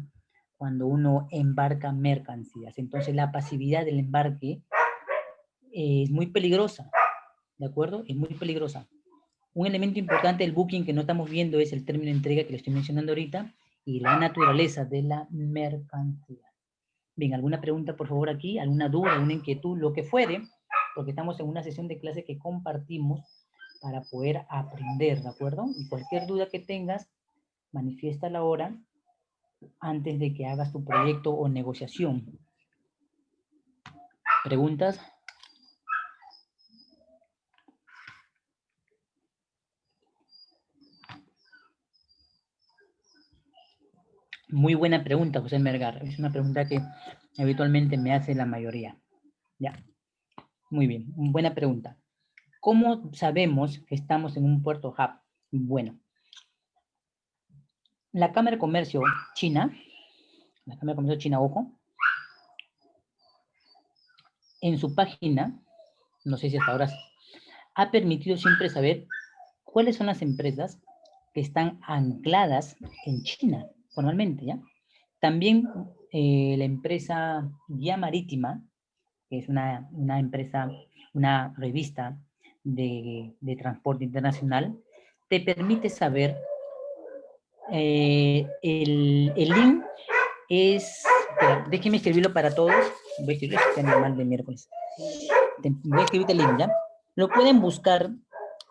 cuando uno embarca mercancías. Entonces, la pasividad del embarque es muy peligrosa. ¿De acuerdo? Es muy peligrosa. Un elemento importante del booking que no estamos viendo es el término de entrega que le estoy mencionando ahorita y la naturaleza de la mercancía. Bien, ¿alguna pregunta por favor aquí? ¿Alguna duda, alguna inquietud? Lo que fuere, porque estamos en una sesión de clase que compartimos para poder aprender, ¿de acuerdo? Y cualquier duda que tengas, manifiéstala ahora antes de que hagas tu proyecto o negociación. ¿Preguntas? Muy buena pregunta, José Mergar. Es una pregunta que habitualmente me hace la mayoría. Ya, muy bien, buena pregunta. ¿Cómo sabemos que estamos en un puerto hub? Bueno, la Cámara de Comercio China, ojo, en su página, no sé si hasta ahora, ha permitido siempre saber cuáles son las empresas que están ancladas en China, formalmente, ¿ya? También la empresa Guía Marítima, que es una empresa, una revista de transporte internacional, te permite saber, el link es, espera, déjenme escribirlo para todos, voy a escribirlo, es normal de miércoles, voy a escribirte el link, ¿ya? Lo pueden buscar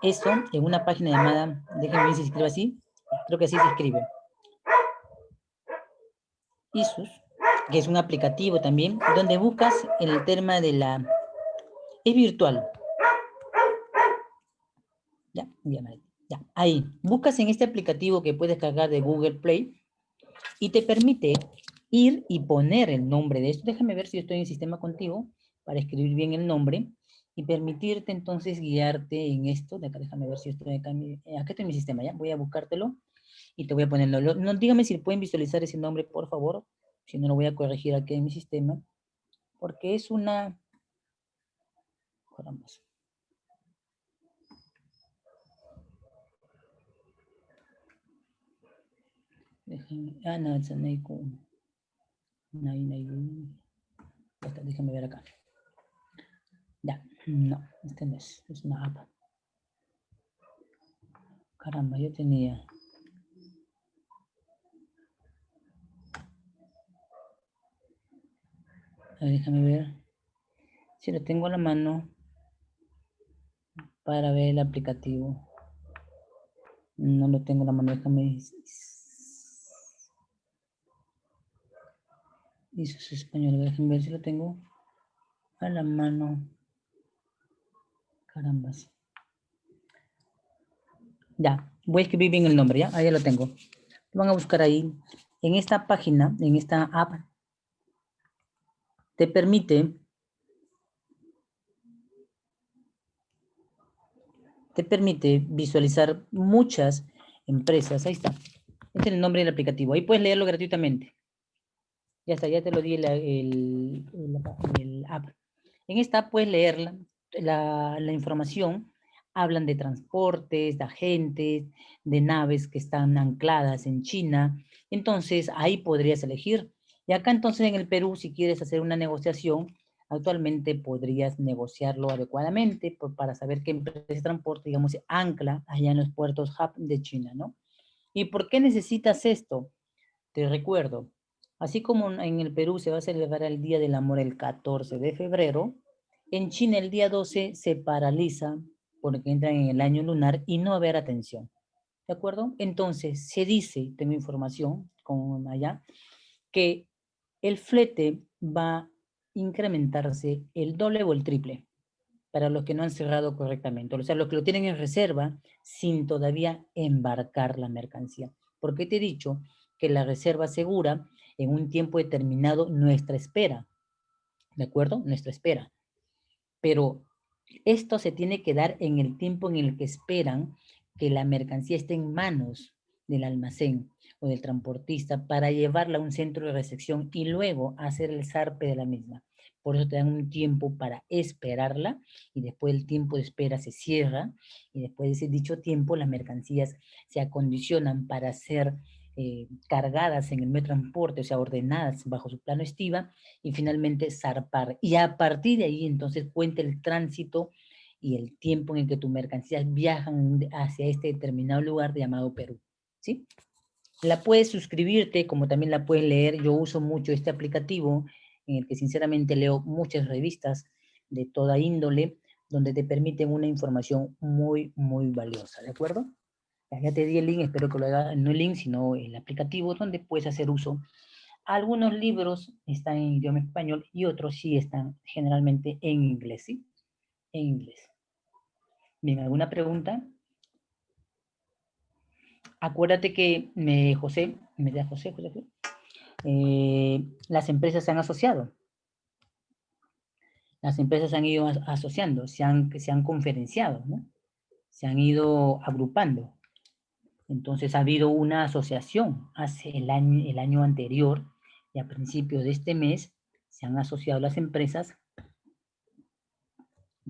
eso en una página llamada, déjenme ver si se escribe así, creo que así se escribe, ISUS, que es un aplicativo también, donde buscas el tema de la, es virtual, ya, ya, ahí, buscas en este aplicativo que puedes cargar de Google Play y te permite ir y poner el nombre de esto. Déjame ver si estoy en el sistema contigo para escribir bien el nombre y permitirte entonces guiarte en esto. De acá, déjame ver si estoy acá, acá estoy en mi sistema, ¿ya? Voy a buscártelo y te voy a ponerlo. No, dígame si pueden visualizar ese nombre, por favor. Si no, lo voy a corregir aquí en mi sistema. Porque es una... Caramba. Déjame... Ah, no, es Naiku. Déjame ver acá. Ya, no, este no es una app. Caramba, yo tenía... A ver, déjame ver. Si lo tengo a la mano para ver el aplicativo. No lo tengo a la mano, déjame... Eso es español, déjame ver si lo tengo a la mano. Carambas. Ya, voy a escribir bien el nombre, ¿ya? Ahí ya lo tengo. Lo van a buscar ahí. En esta página, en esta app, te permite visualizar muchas empresas. Ahí está. Este es el nombre del aplicativo. Ahí puedes leerlo gratuitamente. Ya está, ya te lo di el app. En esta app puedes leer la información. Hablan de transportes, de agentes, de naves que están ancladas en China. Entonces, ahí podrías elegir. Y acá entonces en el Perú, si quieres hacer una negociación, actualmente podrías negociarlo adecuadamente para saber qué empresa de transporte, digamos, se ancla allá en los puertos hub de China, ¿no? ¿Y por qué necesitas esto? Te recuerdo, así como en el Perú se va a celebrar el Día del Amor el 14 de febrero, en China el día 12 se paraliza porque entran en el año lunar y no va a haber atención. ¿De acuerdo? Entonces, se dice, tengo información con allá, que el flete va a incrementarse el doble o el triple para los que no han cerrado correctamente. O sea, los que lo tienen en reserva sin todavía embarcar la mercancía. Porque te he dicho que la reserva asegura en un tiempo determinado nuestra espera. ¿De acuerdo? Nuestra espera. Pero esto se tiene que dar en el tiempo en el que esperan que la mercancía esté en manos del almacén o del transportista para llevarla a un centro de recepción y luego hacer el zarpe de la misma. Por eso te dan un tiempo para esperarla y después el tiempo de espera se cierra y después de ese dicho tiempo las mercancías se acondicionan para ser cargadas en el medio de transporte, o sea, ordenadas bajo su plano estiva y finalmente zarpar. Y a partir de ahí entonces cuenta el tránsito y el tiempo en el que tus mercancías viajan hacia este determinado lugar llamado Perú, ¿sí? La puedes suscribirte, como también la puedes leer. Yo uso mucho este aplicativo, en el que sinceramente leo muchas revistas de toda índole, donde te permiten una información muy, muy valiosa, ¿de acuerdo? Ya te di el link, espero que lo haga, no el link, sino el aplicativo, donde puedes hacer uso. Algunos libros están en idioma español y otros sí están generalmente en inglés, ¿sí? En inglés. Bien, ¿alguna pregunta? Acuérdate que José, las empresas se han asociado. Las empresas se han ido asociando, se han conferenciado, ¿no? Se han ido agrupando. Entonces ha habido una asociación hace el año anterior y a principios de este mes se han asociado las empresas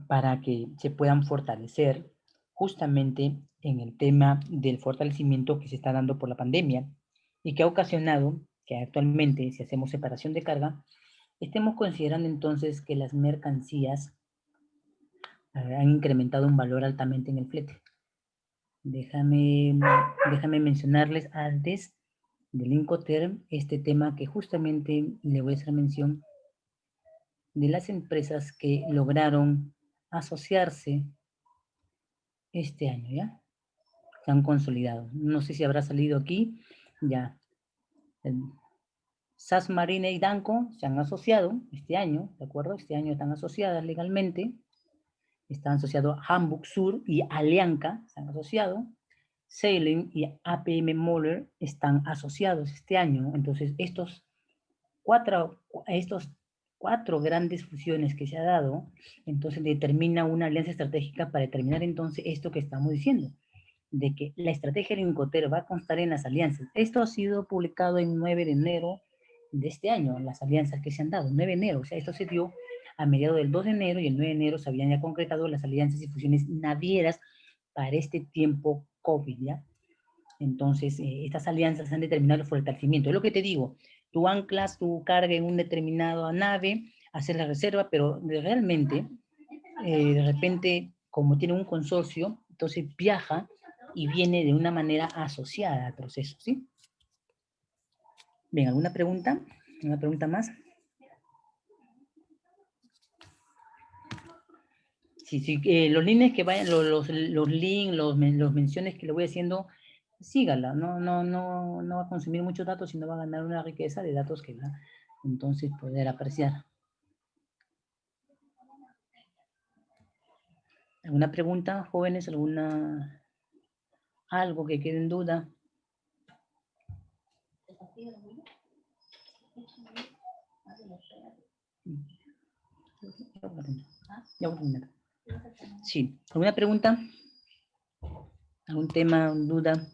para que se puedan fortalecer justamente en el tema del fortalecimiento que se está dando por la pandemia y que ha ocasionado que actualmente, si hacemos separación de carga, estemos considerando entonces que las mercancías han incrementado un valor altamente en el flete. Déjame mencionarles antes del Incoterm este tema que justamente le voy a hacer mención de las empresas que lograron asociarse este año, ¿ya? Se han consolidado. No sé si habrá salido aquí, ya. SAS Marine y Danco se han asociado este año, ¿de acuerdo? Este año están asociadas legalmente. Están asociados Hamburg Sur y Alianca, se han asociado. Sailing y APM Moller están asociados este año. Entonces, estos cuatro grandes fusiones que se ha dado, entonces determina una alianza estratégica para determinar entonces esto que estamos diciendo, de que la estrategia del Incoterm va a constar en las alianzas. Esto ha sido publicado en 9 de enero de este año, las alianzas que se han dado, 9 de enero, o sea, esto se dio a mediados del 2 de enero y el 9 de enero se habían ya concretado las alianzas y fusiones navieras para este tiempo COVID, ¿ya? Entonces, estas alianzas han determinado el fortalecimiento. Es lo que te digo, tú anclas tu carga en una determinada nave, haces la reserva, pero realmente, de repente, como tiene un consorcio, entonces viaja y viene de una manera asociada al proceso, ¿sí? Bien, ¿alguna pregunta? ¿Una pregunta más? Sí, sí, los links que vayan, los links, los menciones que le voy haciendo, sígala, no va a consumir muchos datos, sino va a ganar una riqueza de datos que va entonces poder apreciar. ¿Alguna pregunta, jóvenes? Algo que quede en duda? Ya voy a terminar. Sí, ¿alguna pregunta? ¿Algún tema, duda?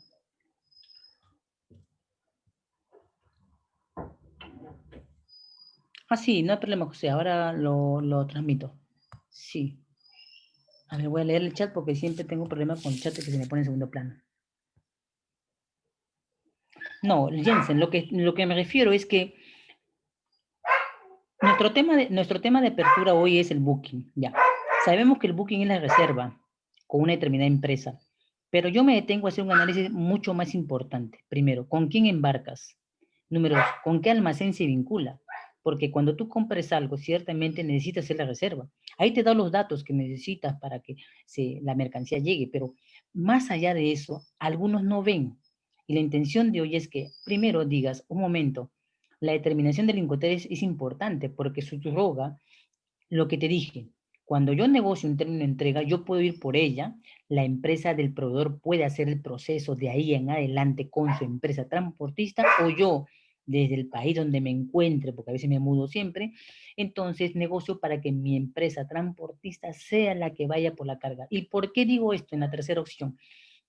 Ah, sí, no hay problema, José. Ahora lo transmito. Sí. A ver, voy a leer el chat porque siempre tengo problemas con el chat que se me pone en segundo plano. No, Jensen, lo que me refiero es que nuestro tema de apertura hoy es el booking, ya. Sabemos que el booking es la reserva con una determinada empresa, pero yo me detengo a hacer un análisis mucho más importante. Primero, ¿con quién embarcas? Número dos, ¿con qué almacén se vincula? Porque cuando tú compres algo, ciertamente necesitas hacer la reserva. Ahí te da los datos que necesitas para que la mercancía llegue, pero más allá de eso, algunos no ven. Y la intención de hoy es que primero digas, un momento, la determinación del lingote es importante porque subroga lo que te dije. Cuando yo negocio un término de entrega, yo puedo ir por ella, la empresa del proveedor puede hacer el proceso de ahí en adelante con su empresa transportista o yo desde el país donde me encuentre, porque a veces me mudo siempre, entonces negocio para que mi empresa transportista sea la que vaya por la carga. ¿Y por qué digo esto en la tercera opción?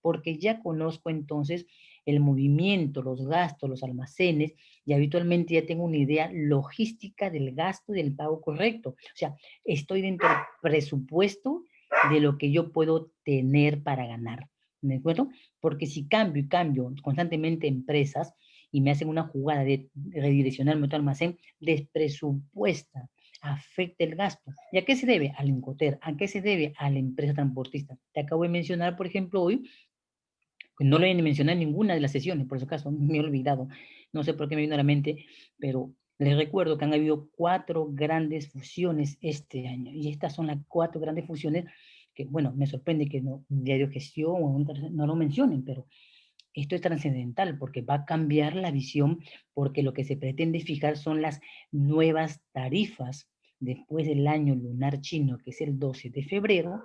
Porque ya conozco entonces el movimiento, los gastos, los almacenes, y habitualmente ya tengo una idea logística del gasto y del pago correcto. O sea, estoy dentro del presupuesto de lo que yo puedo tener para ganar. ¿De acuerdo? Porque si cambio y cambio constantemente empresas y me hacen una jugada de redireccionar mi almacén, despresupuesta, afecta el gasto. ¿Y a qué se debe? Al Incoter. ¿A qué se debe? A la empresa transportista. Te acabo de mencionar, por ejemplo, hoy no lo he mencionado en ninguna de las sesiones, por si acaso, me he olvidado. No sé por qué me vino a la mente, pero les recuerdo que han habido 4 grandes fusiones este año. Y estas son las 4 grandes fusiones que, bueno, me sorprende que no, Diario Gestión o no lo mencionen, pero esto es trascendental porque va a cambiar la visión, porque lo que se pretende fijar son las nuevas tarifas después del año lunar chino, que es el 12 de febrero,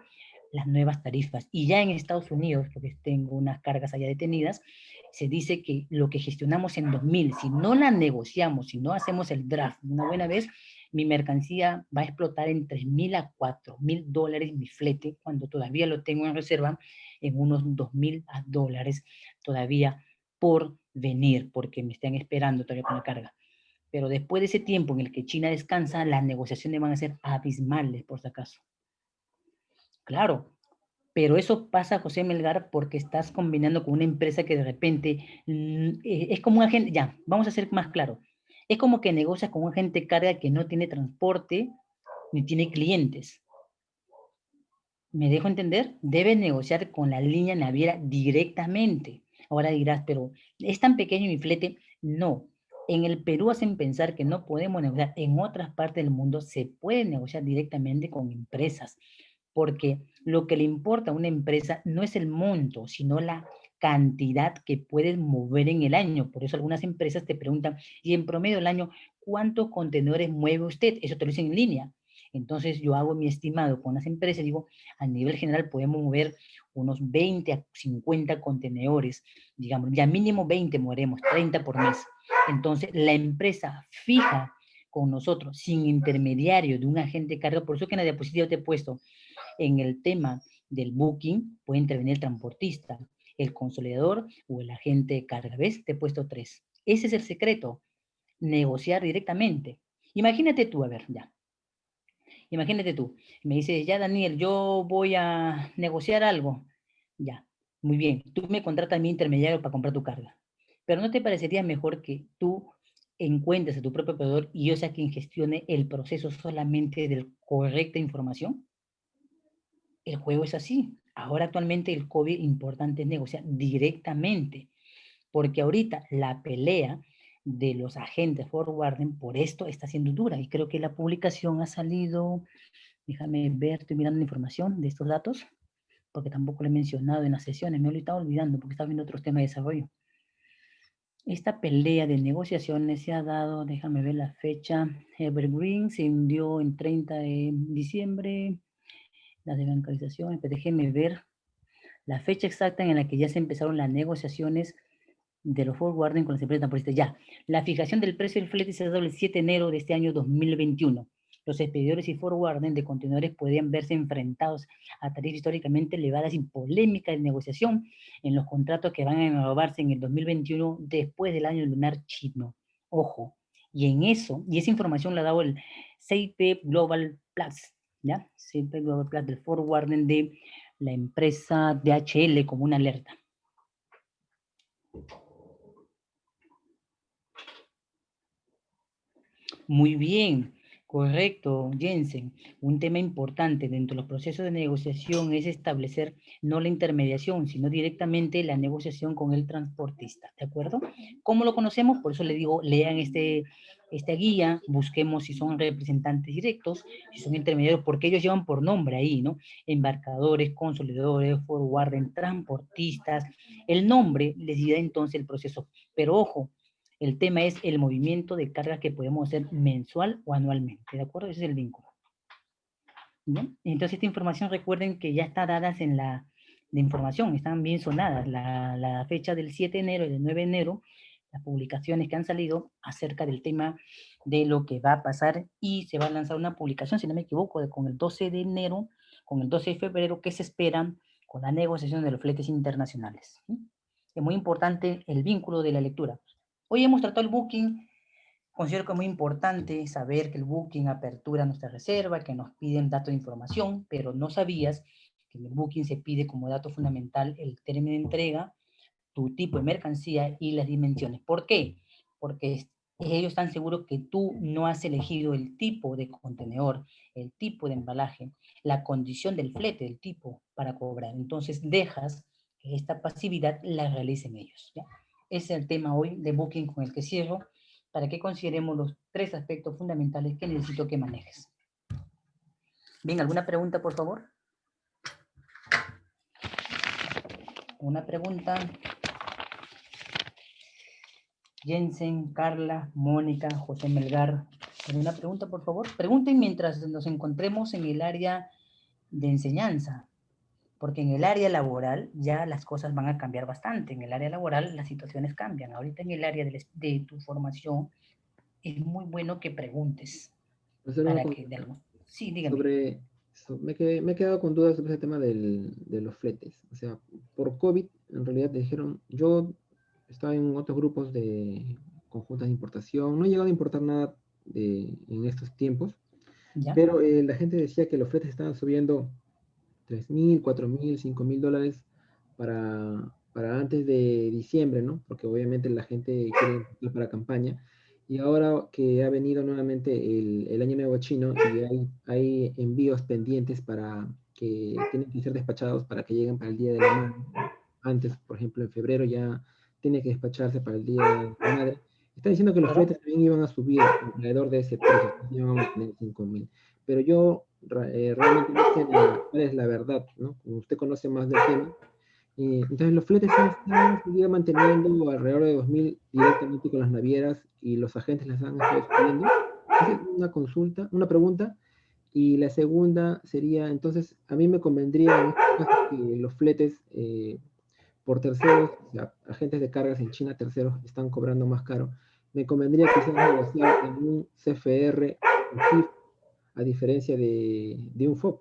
las nuevas tarifas. Y ya en Estados Unidos, porque tengo unas cargas allá detenidas, se dice que lo que gestionamos en 2000, si no la negociamos, si no hacemos el draft una buena vez, mi mercancía va a explotar en 3.000 a 4.000 dólares mi flete, cuando todavía lo tengo en reserva en unos 2.000 dólares todavía por venir, porque me están esperando todavía con la carga. Pero después de ese tiempo en el que China descansa, las negociaciones van a ser abismales, por si acaso. Claro, pero eso pasa, José Melgar, porque estás combinando con una empresa que de repente es como un agente, ya, vamos a ser más claro. Es como que negocias con un agente de carga que no tiene transporte ni tiene clientes. ¿Me dejo entender? Debes negociar con la línea naviera directamente. Ahora dirás, pero ¿es tan pequeño mi flete? No. En el Perú hacen pensar que no podemos negociar. En otras partes del mundo se puede negociar directamente con empresas, porque lo que le importa a una empresa no es el monto, sino la cantidad que puedes mover en el año. Por eso algunas empresas te preguntan, y en promedio del año, ¿cuántos contenedores mueve usted? Eso te lo dicen en línea. Entonces yo hago mi estimado con las empresas y digo, a nivel general podemos mover unos 20 a 50 contenedores, digamos, ya mínimo 20 moveremos, 30 por mes. Entonces la empresa fija con nosotros, sin intermediario de un agente de carga, por eso que en la diapositiva te he puesto, en el tema del booking puede intervenir el transportista, el consolidador o el agente de carga. ¿Ves? Te he puesto 3. Ese es el secreto, negociar directamente. Imagínate tú, a ver, ya. Imagínate tú, me dices, ya Daniel, yo voy a negociar algo. Ya, muy bien, tú me contratas a mi intermediario para comprar tu carga. Pero ¿no te parecería mejor que tú encuentres a tu propio proveedor y yo sea quien gestione el proceso solamente de correcta información? El juego es así. Ahora actualmente el COVID importante es negociar directamente, porque ahorita la pelea de los agentes forwarding por esto está siendo dura y creo que la publicación ha salido, déjame ver, estoy mirando la información de estos datos, porque tampoco lo he mencionado en las sesiones, me lo estaba olvidando porque estaba viendo otros temas de desarrollo. Esta pelea de negociaciones se ha dado, déjame ver la fecha, Evergreen se hundió en 30 de diciembre, las de bancarización, pues déjenme ver la fecha exacta en la que ya se empezaron las negociaciones de los forwarding con las empresas transportistas. Ya, la fijación del precio del flete se ha dado el 7 de enero de este año 2021. Los expedidores y forwarding de contenedores podían verse enfrentados a tarifas históricamente elevadas y polémica de negociación en los contratos que van a renovarse en el 2021 después del año lunar chino. Ojo, Y en eso, y esa información la ha dado el CIP Global Plus, ¿ya? CIP Global Plus del forwarding de la empresa DHL como una alerta. Muy bien, correcto, Jensen. Un tema importante dentro de los procesos de negociación es establecer no la intermediación, sino directamente la negociación con el transportista, ¿de acuerdo? ¿Cómo lo conocemos? Por eso le digo, lean esta guía, busquemos si son representantes directos, si son intermediarios, porque ellos llevan por nombre ahí, ¿no? Embarcadores, consolidadores, forwarding, transportistas. El nombre les dirá entonces el proceso. Pero ojo, el tema es el movimiento de cargas que podemos hacer mensual o anualmente, ¿de acuerdo? Ese es el vínculo. ¿Bien? Entonces esta información recuerden que ya está dadas en la información, están bien sonadas. La fecha del 7 de enero y del 9 de enero, las publicaciones que han salido acerca del tema de lo que va a pasar y se va a lanzar una publicación, si no me equivoco, con el 12 de enero, con el 12 de febrero, que se esperan con la negociación de los fletes internacionales. ¿Sí? Es muy importante el vínculo de la lectura. Hoy hemos tratado el booking. Considero que es muy importante saber que el booking apertura nuestra reserva, que nos piden datos de información, pero no sabías que en el booking se pide como dato fundamental el término de entrega, tu tipo de mercancía y las dimensiones. ¿Por qué? Porque ellos están seguros que tú no has elegido el tipo de contenedor, el tipo de embalaje, la condición del flete, el tipo para cobrar. Entonces dejas que esta pasividad la realicen ellos. ¿Ya? Ese es el tema hoy de booking con el que cierro, para que consideremos los 3 aspectos fundamentales que necesito que manejes. Bien, ¿alguna pregunta, por favor? Una pregunta. Jensen, Carla, Mónica, José Melgar. ¿Alguna pregunta, por favor? Pregunten mientras nos encontremos en el área de enseñanza, porque en el área laboral ya las cosas van a cambiar bastante. En el área laboral las situaciones cambian. Ahorita en el área de tu formación es muy bueno que preguntes. Hacer una Para que consulta sí, dígame. sobre, me he quedado con dudas sobre ese tema de los fletes. O sea, por COVID, en realidad me dijeron, yo estaba en otros grupos de conjuntas de importación, no he llegado a importar nada en estos tiempos, ¿Ya? pero la gente decía que los fletes estaban subiendo 3.000, 4.000, $5.000 para antes de diciembre, ¿no? Porque obviamente la gente quiere ir para campaña. Y ahora que ha venido nuevamente el Año Nuevo Chino y hay envíos pendientes para que tienen que ser despachados para que lleguen para el Día de la Madre, ¿no? Antes, por ejemplo, en febrero ya tiene que despacharse para el Día de la Madre. Están diciendo que los Claro. fletes también iban a subir alrededor de ese precio, que iban a mantener 5.000. Pero yo realmente no sé cuál es la verdad, ¿no? Como usted conoce más del tema. Entonces los fletes han seguido manteniendo alrededor de 2.000 directamente con las navieras y los agentes las han estado subiendo. Esa es una consulta, una pregunta. Y la segunda sería, entonces, a mí me convendría en este caso que los fletes por terceros, o sea, agentes de cargas en China terceros están cobrando más caro. Me convendría quizás negociar en un CFR o CIF a diferencia de un FOB,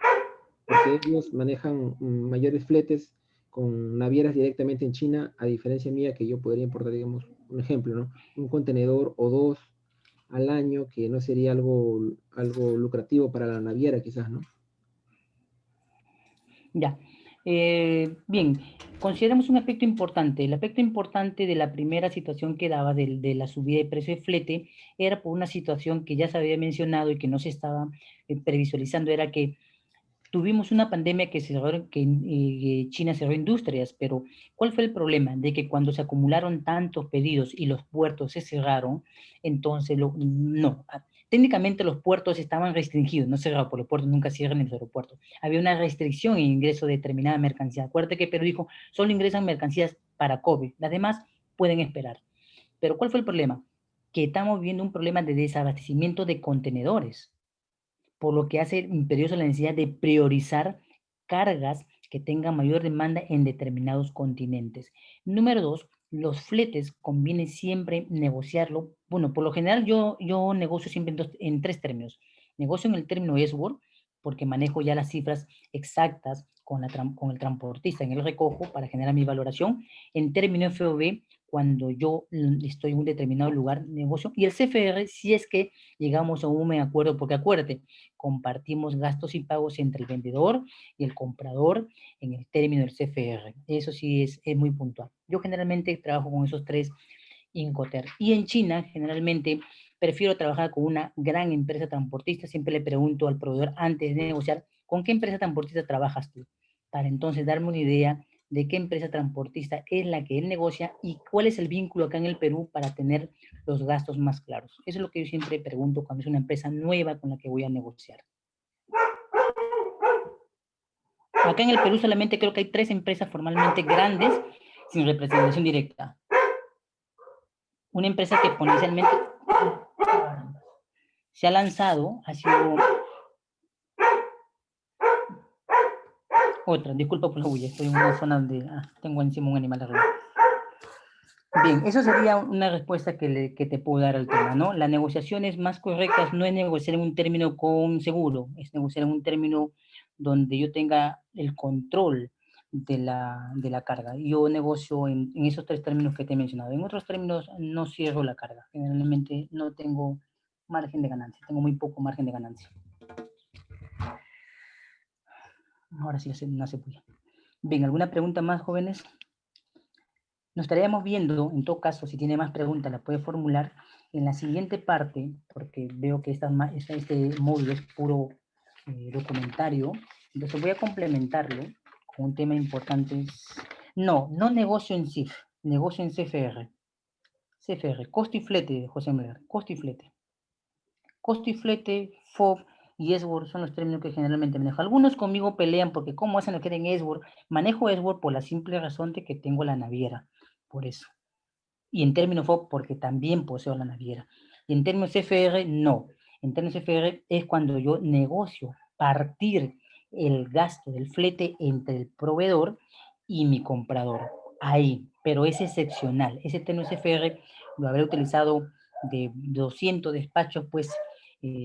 porque ellos manejan mayores fletes con navieras directamente en China, a diferencia mía que yo podría importar, digamos, un ejemplo, ¿no? Un contenedor o dos al año, que no sería algo lucrativo para la naviera quizás, ¿no? Ya. Bien, consideremos un aspecto importante. El aspecto importante de la primera situación que daba de la subida de precio de flete era por una situación que ya se había mencionado y que no se estaba previsualizando, era que tuvimos una pandemia que China cerró industrias, pero ¿cuál fue el problema? De que cuando se acumularon tantos pedidos y los puertos se cerraron, entonces no. Técnicamente los puertos estaban restringidos, no cerrados, porque los puertos nunca cierran en los aeropuertos. Había una restricción en ingreso de determinada mercancía. Acuérdate que Perú dijo, solo ingresan mercancías para COVID, las demás pueden esperar. Pero ¿cuál fue el problema? Que estamos viendo un problema de desabastecimiento de contenedores, por lo que hace imperiosa la necesidad de priorizar cargas que tengan mayor demanda en determinados continentes. Número 2, los fletes conviene siempre negociarlo. Bueno, por lo general yo negocio siempre en 3 términos. Negocio en el término S-Word, porque manejo ya las cifras exactas con el transportista en el recojo para generar mi valoración. En término FOB, cuando yo estoy en un determinado lugar de negocio, y el CFR si es que llegamos a un acuerdo, porque acuérdate, compartimos gastos y pagos entre el vendedor y el comprador en el término del CFR. Eso sí es muy puntual. Yo generalmente trabajo con esos tres Incoterm. Y en China, generalmente, prefiero trabajar con una gran empresa transportista. Siempre le pregunto al proveedor antes de negociar, ¿con qué empresa transportista trabajas tú? Para entonces darme una idea de qué empresa transportista es la que él negocia y cuál es el vínculo acá en el Perú para tener los gastos más claros. Eso es lo que yo siempre pregunto cuando es una empresa nueva con la que voy a negociar. Acá en el Perú solamente creo que hay 3 empresas formalmente grandes sin representación directa. Una empresa que potencialmente se ha lanzado, ha sido otra, disculpa por la bulla, estoy en una zona donde tengo encima un animal arriba. Bien, eso sería una respuesta que te puedo dar al tema, ¿no? Las negociaciones más correctas no es negociar en un término con seguro, es negociar en un término donde yo tenga el control de la carga. Yo negocio en esos 3 términos que te he mencionado. En otros términos no cierro la carga. Generalmente no tengo margen de ganancia, tengo muy poco margen de ganancia. Ahora sí no se puede. Bien, ¿alguna pregunta más, jóvenes? Nos estaríamos viendo, en todo caso, si tiene más preguntas, la puede formular en la siguiente parte, porque veo que este módulo es puro documentario. Entonces voy a complementarlo con un tema importante. No negocio en CIF, negocio en CFR. CFR, costo y flete, José Melgar, costo y flete. Costo y flete, FOB y SWORD son los términos que generalmente manejo. Algunos conmigo pelean porque ¿cómo hacen lo que en SWORD? Manejo SWORD por la simple razón de que tengo la naviera, por eso. Y en términos FOB porque también poseo la naviera. Y en términos CFR, no. En términos CFR es cuando yo negocio partir el gasto del flete entre el proveedor y mi comprador. Ahí, pero es excepcional. Ese término CFR lo habré utilizado de 200 despachos, pues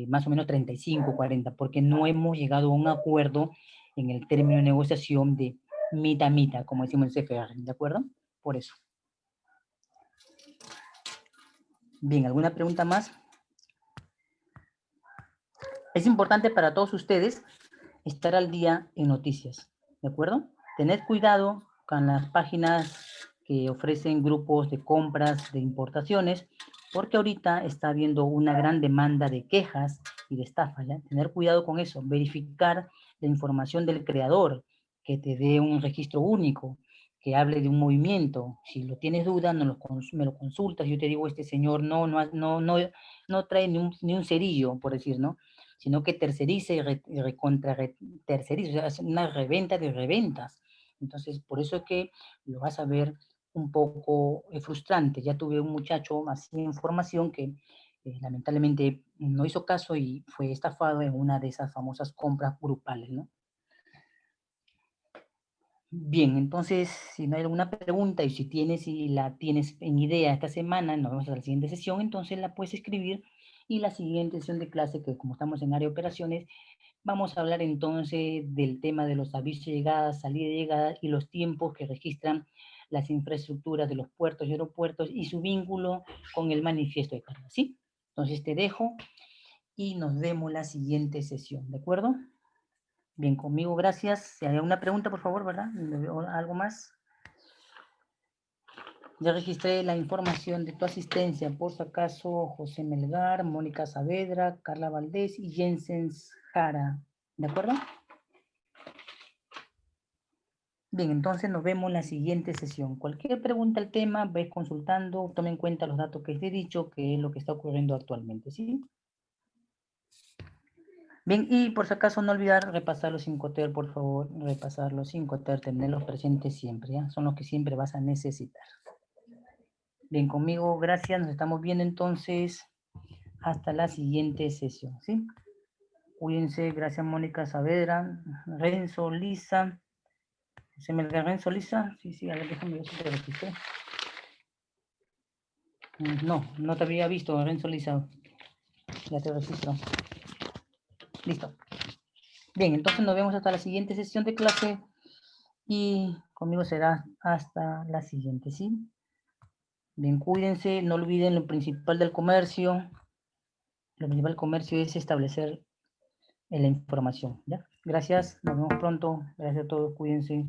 más o menos 35, 40, porque no hemos llegado a un acuerdo en el término de negociación de mitad, como decimos en CFR, ¿de acuerdo? Por eso. Bien, ¿alguna pregunta más? Es importante para todos ustedes estar al día en noticias, ¿de acuerdo? Tened cuidado con las páginas que ofrecen grupos de compras de importaciones, porque ahorita está habiendo una gran demanda de quejas y de estafas, ¿ya? Tener cuidado con eso, verificar la información del creador, que te dé un registro único, que hable de un movimiento. Si lo tienes duda, me lo consultas. Yo te digo, este señor no trae ni un cerillo, por decir, ¿no? Sino que terceriza y terceriza, o sea, es una reventa de reventas. Entonces, por eso es que lo vas a ver un poco frustrante. Ya tuve un muchacho así en formación que lamentablemente no hizo caso y fue estafado en una de esas famosas compras grupales, ¿no? Bien, entonces, si no hay alguna pregunta y si la tienes en idea esta semana, nos vemos a la siguiente sesión, entonces la puedes escribir y la siguiente sesión de clase, que como estamos en área de operaciones, vamos a hablar entonces del tema de los avisos de llegada, salida de llegada y los tiempos que registran las infraestructuras de los puertos y aeropuertos y su vínculo con el manifiesto de carga, ¿sí? Entonces te dejo y nos vemos la siguiente sesión, ¿de acuerdo? Bien, conmigo, gracias. Si hay alguna pregunta, por favor, ¿verdad? ¿Algo más? Ya registré la información de tu asistencia, por si acaso, José Melgar, Mónica Saavedra, Carla Valdés y Jensen Jara, ¿de acuerdo? Bien, entonces nos vemos en la siguiente sesión. Cualquier pregunta al tema, ves consultando, tome en cuenta los datos que te he dicho, que es lo que está ocurriendo actualmente, ¿sí? Bien, y por si acaso no olvidar repasar los 5TER, por favor, repasar los 5TER, tenerlos presentes siempre, ¿ya? Son los que siempre vas a necesitar. Bien, conmigo, gracias, nos estamos viendo entonces hasta la siguiente sesión, ¿sí? Cuídense, gracias Mónica Saavedra, Renzo, Lisa, ¿se me Renzo, Lisa? Sí, a ver, déjame ver si te registré. No te había visto, Renzo, Lisa, ya te registro. Listo. Bien, entonces nos vemos hasta la siguiente sesión de clase y conmigo será hasta la siguiente, ¿sí? Bien, cuídense, no olviden lo principal del comercio. Lo principal del comercio es establecer la información, ¿ya? Gracias, nos vemos pronto. Gracias a todos, cuídense.